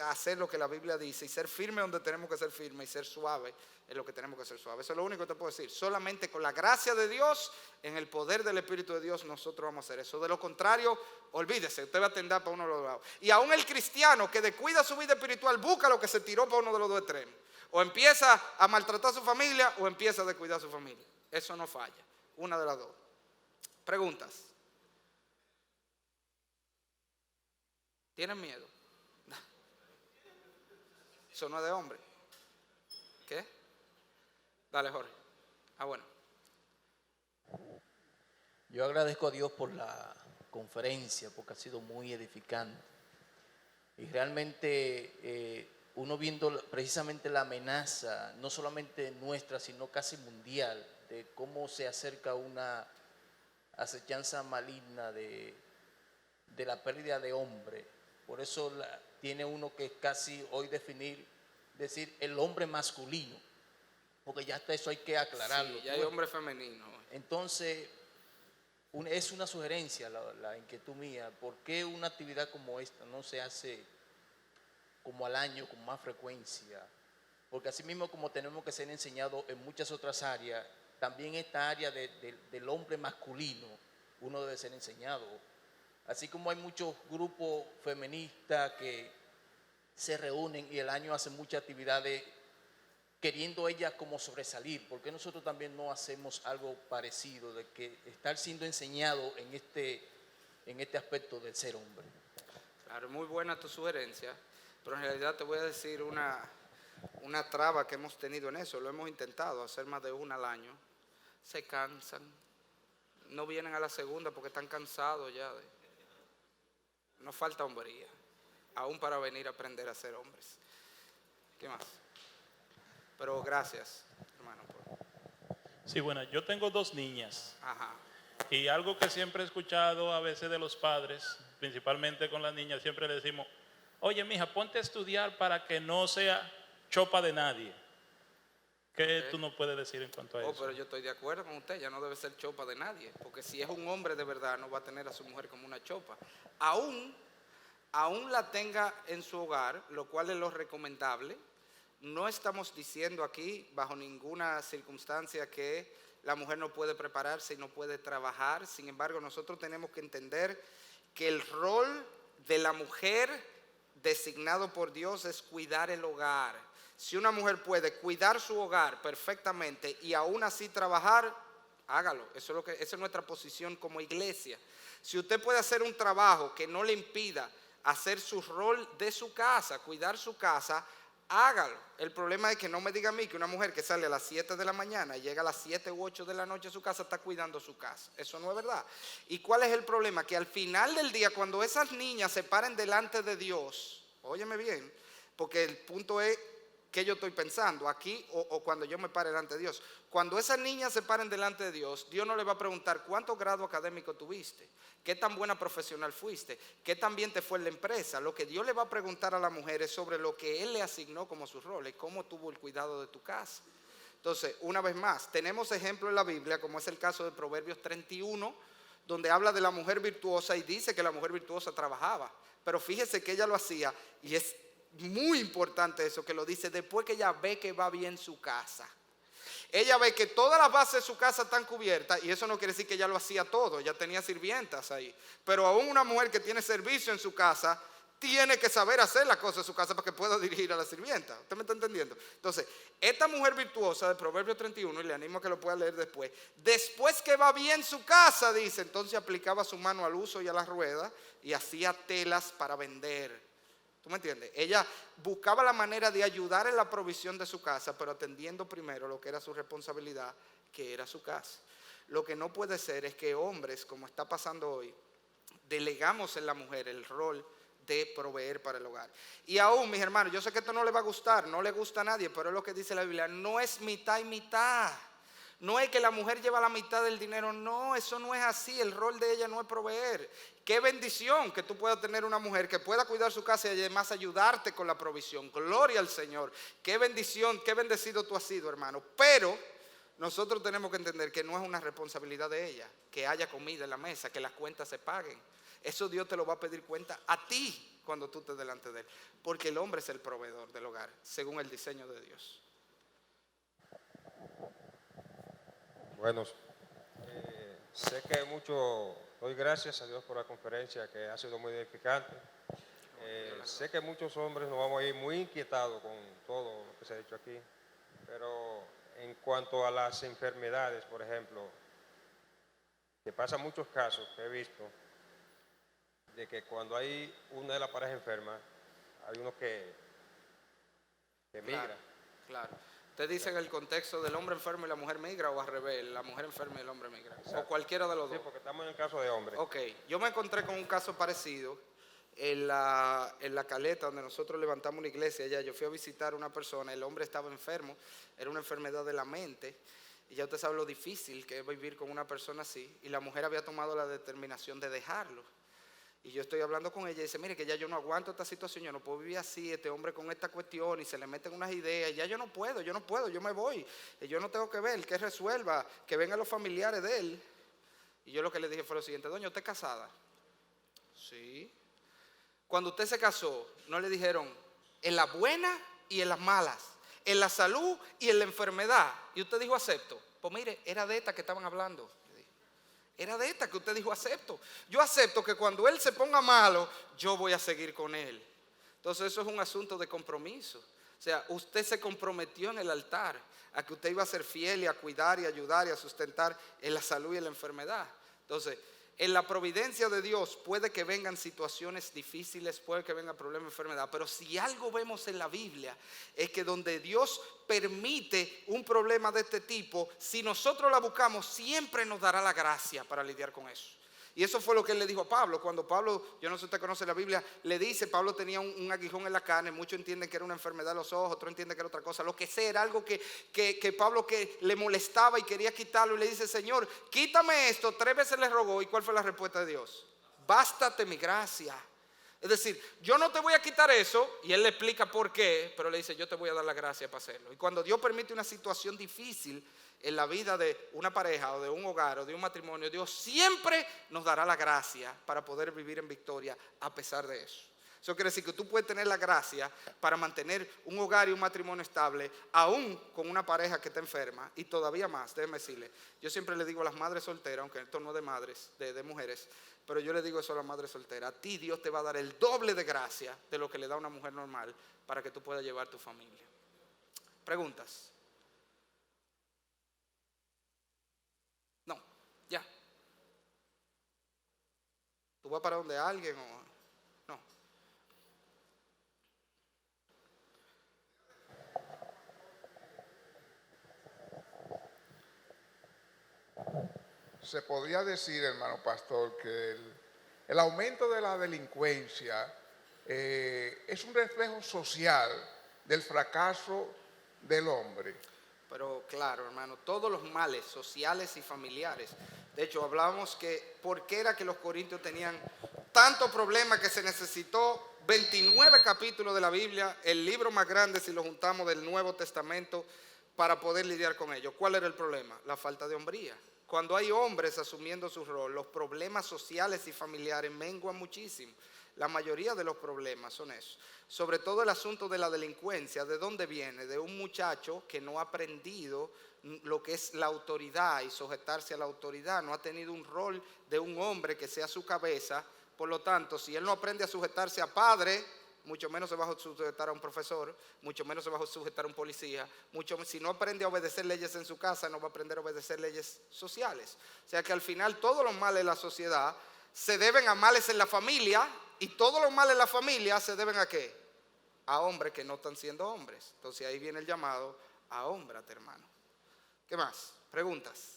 hacer lo que la Biblia dice y ser firme donde tenemos que ser firmes y ser suave en lo que tenemos que ser suave. Eso es lo único que te puedo decir. Solamente con la gracia de Dios, en el poder del Espíritu de Dios, nosotros vamos a hacer eso. De lo contrario, olvídese, usted va a tender para uno de los lados. Y aún el cristiano que descuida su vida espiritual busca lo que se tiró para uno de los dos extremos. O empieza a maltratar a su familia o empieza a descuidar a su familia. Eso no falla. Una de las dos. Preguntas. ¿Tienen miedo? Eso no es de hombre. ¿Qué? Dale, Jorge. Bueno. Yo agradezco a Dios por la conferencia, porque ha sido muy edificante. Y realmente uno viendo precisamente la amenaza, no solamente nuestra, sino casi mundial, de cómo se acerca una acechanza maligna de la pérdida de hombre. Por eso tiene uno que casi hoy decir el hombre masculino, porque ya hasta eso hay que aclararlo. Sí, ya hay hombre femenino. Entonces, es una sugerencia la inquietud mía. ¿Por qué una actividad como esta no se hace como al año con más frecuencia? Porque así mismo como tenemos que ser enseñados en muchas otras áreas, también esta área del hombre masculino uno debe ser enseñado. Así como hay muchos grupos feministas que se reúnen y el año hacen muchas actividades queriendo ellas como sobresalir, ¿por qué nosotros también no hacemos algo parecido, de que estar siendo enseñado en este aspecto del ser hombre? Claro, muy buena tu sugerencia, pero en realidad te voy a decir una traba que hemos tenido en eso. Lo hemos intentado hacer más de una al año. Se cansan, no vienen a la segunda porque están cansados ya. Nos falta hombría, aún para venir a aprender a ser hombres. ¿Qué más? Pero gracias, hermano. Sí, bueno, yo tengo 2 niñas. Ajá. Y algo que siempre he escuchado a veces de los padres, principalmente con las niñas, siempre le decimos, oye, mija, ponte a estudiar para que no sea chopa de nadie. ¿Qué tú nos puedes decir en cuanto a eso? Pero yo estoy de acuerdo con usted, ya no debe ser chopa de nadie, porque si es un hombre de verdad, no va a tener a su mujer como una chopa. Aún aún la tenga en su hogar, lo cual es lo recomendable. No estamos diciendo aquí, bajo ninguna circunstancia, que la mujer no puede prepararse y no puede trabajar. Sin embargo, nosotros tenemos que entender que el rol de la mujer designado por Dios es cuidar el hogar. Si una mujer puede cuidar su hogar perfectamente y aún así trabajar, hágalo. Esa es nuestra posición como iglesia. Si usted puede hacer un trabajo que no le impida hacer su rol de su casa, cuidar su casa, hágalo. El problema es que no me diga a mí que una mujer que sale a las 7 de la mañana y llega a las 7 u 8 de la noche a su casa está cuidando su casa. Eso no es verdad. ¿Y cuál es el problema? Que al final del día, cuando esas niñas se paren delante de Dios, óyeme bien, porque el punto es que yo estoy pensando aquí o cuando yo me pare delante de Dios. Cuando esas niñas se paren delante de Dios, Dios no le va a preguntar cuántos grados académicos tuviste, qué tan buena profesional fuiste, qué tan bien te fue en la empresa. Lo que Dios le va a preguntar a la mujer es sobre lo que Él le asignó como su rol, es cómo tuvo el cuidado de tu casa. Entonces, una vez más, tenemos ejemplos en la Biblia, como es el caso de Proverbios 31, donde habla de la mujer virtuosa y dice que la mujer virtuosa trabajaba. Pero fíjese que ella lo hacía y es muy importante eso que lo dice después que ella ve que va bien su casa. Ella ve que todas las bases de su casa están cubiertas y eso no quiere decir que ella lo hacía todo, ella tenía sirvientas ahí. Pero aún una mujer que tiene servicio en su casa tiene que saber hacer las cosas de su casa para que pueda dirigir a la sirvienta. ¿Usted me está entendiendo? Entonces, esta mujer virtuosa de Proverbios 31, y le animo a que lo pueda leer después que va bien su casa, dice, entonces aplicaba su mano al uso y a la rueda y hacía telas para vender. ¿Tú me entiendes? Ella buscaba la manera de ayudar en la provisión de su casa, pero atendiendo primero lo que era su responsabilidad, que era su casa. Lo que no puede ser es que hombres, como está pasando hoy, delegamos en la mujer el rol de proveer para el hogar. Y aún, mis hermanos, yo sé que esto no le va a gustar, no le gusta a nadie, pero es lo que dice la Biblia, no es mitad y mitad. No es que la mujer lleva la mitad del dinero, no, eso no es así, el rol de ella no es proveer. Qué bendición que tú puedas tener una mujer que pueda cuidar su casa y además ayudarte con la provisión. Gloria al Señor, qué bendición, qué bendecido tú has sido, hermano. Pero nosotros tenemos que entender que no es una responsabilidad de ella, que haya comida en la mesa, que las cuentas se paguen. Eso Dios te lo va a pedir cuenta a ti cuando tú estés delante de Él, porque el hombre es el proveedor del hogar, según el diseño de Dios. Bueno, sé que doy gracias a Dios por la conferencia que ha sido muy edificante. Sé que muchos hombres nos vamos a ir muy inquietados con todo lo que se ha dicho aquí, pero en cuanto a las enfermedades, por ejemplo, que pasan muchos casos que he visto, de que cuando hay una de las parejas enferma, hay uno que migra. Claro. Usted dice en el contexto del hombre enfermo y la mujer migra o al revés, la mujer enferma y el hombre migra. Exacto. O cualquiera de los dos. Sí, porque estamos en el caso de hombres. Ok, yo me encontré con un caso parecido en la Caleta, donde nosotros levantamos una iglesia. Allá yo fui a visitar a una persona, el hombre estaba enfermo, era una enfermedad de la mente. Y ya usted sabe lo difícil que es vivir con una persona así. Y la mujer había tomado la determinación de dejarlo. Y yo estoy hablando con ella y dice, mire que ya yo no aguanto esta situación, yo no puedo vivir así, este hombre con esta cuestión y se le meten unas ideas, y ya yo no puedo, yo me voy, y yo no tengo que ver, que resuelva, que vengan los familiares de él. Y yo lo que le dije fue lo siguiente, doña, ¿usted es casada? Sí. Cuando usted se casó, no le dijeron en las buenas y en las malas, en la salud y en la enfermedad, y usted dijo acepto. Pues mire, era de esta que estaban hablando. Era de esta que usted dijo acepto. Yo acepto que cuando él se ponga malo, yo voy a seguir con él. Entonces eso es un asunto de compromiso. O sea, usted se comprometió en el altar a que usted iba a ser fiel y a cuidar y ayudar y a sustentar en la salud y en la enfermedad. Entonces, en la providencia de Dios puede que vengan situaciones difíciles, puede que vengan problemas de enfermedad, pero si algo vemos en la Biblia es que donde Dios permite un problema de este tipo, si nosotros la buscamos, siempre nos dará la gracia para lidiar con eso. Y eso fue lo que él le dijo a Pablo. Cuando Pablo, yo no sé si usted conoce la Biblia, le dice, Pablo tenía un aguijón en la carne, muchos entienden que era una enfermedad de los ojos, otros entienden que era otra cosa, lo que sea, era algo que Pablo que le molestaba y quería quitarlo, y le dice, Señor, quítame esto. 3 veces le rogó, ¿y cuál fue la respuesta de Dios? Bástate mi gracia. Es decir, yo no te voy a quitar eso, y él le explica por qué, pero le dice, yo te voy a dar la gracia para hacerlo. Y cuando Dios permite una situación difícil en la vida de una pareja o de un hogar o de un matrimonio, Dios siempre nos dará la gracia para poder vivir en victoria a pesar de eso. Eso quiere decir que tú puedes tener la gracia para mantener un hogar y un matrimonio estable, aún con una pareja que está enferma, y todavía más, déjeme decirle. Yo siempre le digo a las madres solteras, aunque esto no es de madres, de mujeres, pero yo le digo eso a las madres solteras: a ti Dios te va a dar el doble de gracia de lo que le da a una mujer normal para que tú puedas llevar tu familia. ¿Preguntas? No, ya. ¿Tú vas para donde alguien o no? Se podría decir, hermano pastor, que el aumento de la delincuencia es un reflejo social del fracaso del hombre. Pero claro, hermano, todos los males sociales y familiares. De hecho, hablábamos que por qué era que los corintios tenían tantos problemas que se necesitó 29 capítulos de la Biblia, el libro más grande si lo juntamos del Nuevo Testamento, para poder lidiar con ellos. ¿Cuál era el problema? La falta de hombría. Cuando hay hombres asumiendo su rol, los problemas sociales y familiares menguan muchísimo. La mayoría de los problemas son esos. Sobre todo el asunto de la delincuencia. ¿De dónde viene? De un muchacho que no ha aprendido lo que es la autoridad y sujetarse a la autoridad. No ha tenido un rol de un hombre que sea su cabeza. Por lo tanto, si él no aprende a sujetarse a padre, mucho menos se va a sujetar a un profesor, mucho menos se va a sujetar a un policía, si no aprende a obedecer leyes en su casa, no va a aprender a obedecer leyes sociales. O sea que al final todos los males de la sociedad se deben a males en la familia, y todos los males en la familia se deben ¿a qué? A hombres que no están siendo hombres. Entonces ahí viene el llamado a hómbrate, hermano. ¿Qué más? ¿Preguntas?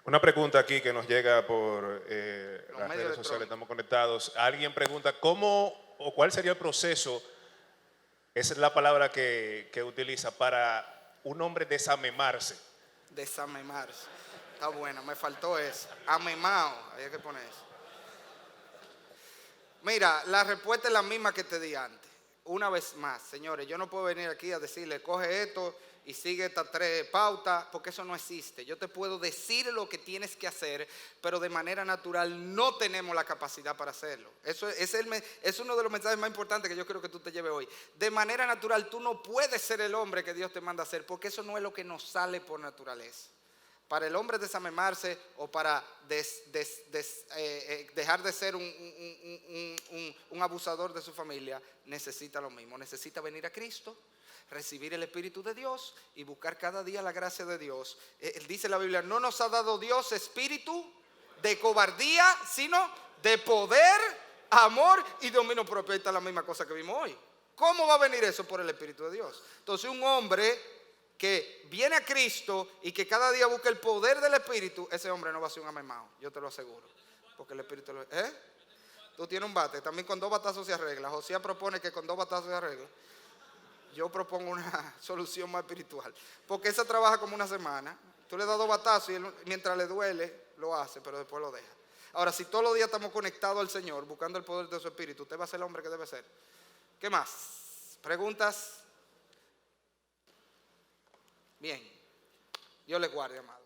Una pregunta aquí que nos llega por las redes sociales, estamos conectados. Alguien pregunta, ¿cómo o cuál sería el proceso? Esa es la palabra que utiliza para un hombre desamemarse. Desamemarse. Está bueno, me faltó eso. Amemao, había que poner eso. Mira, la respuesta es la misma que te di antes. Una vez más, señores, yo no puedo venir aquí a decirle, coge esto y sigue estas 3 pautas, porque eso no existe. Yo te puedo decir lo que tienes que hacer, pero de manera natural no tenemos la capacidad para hacerlo. Eso es uno de los mensajes más importantes que yo creo que tú te lleves hoy. De manera natural tú no puedes ser el hombre que Dios te manda a ser, porque eso no es lo que nos sale por naturaleza. Para el hombre desamemarse o para dejar de ser un abusador de su familia, necesita lo mismo. Necesita venir a Cristo, recibir el Espíritu de Dios y buscar cada día la gracia de Dios. Dice la Biblia, no nos ha dado Dios espíritu de cobardía, sino de poder, amor y dominio propio. Esta es la misma cosa que vimos hoy. ¿Cómo va a venir eso? Por el Espíritu de Dios. Entonces un hombre que viene a Cristo y que cada día busca el poder del Espíritu, ese hombre no va a ser un amemao, yo te lo aseguro. Porque el Espíritu... Tú tienes un bate, también con 2 batazos se arregla. José propone que con 2 batazos se arregla. Yo propongo una solución más espiritual. Porque esa trabaja como una semana. Tú le das 2 batazos y él, mientras le duele, lo hace, pero después lo deja. Ahora, si todos los días estamos conectados al Señor, buscando el poder de su Espíritu, usted va a ser el hombre que debe ser. ¿Qué más? ¿Preguntas? Bien. Dios les guarde, amado.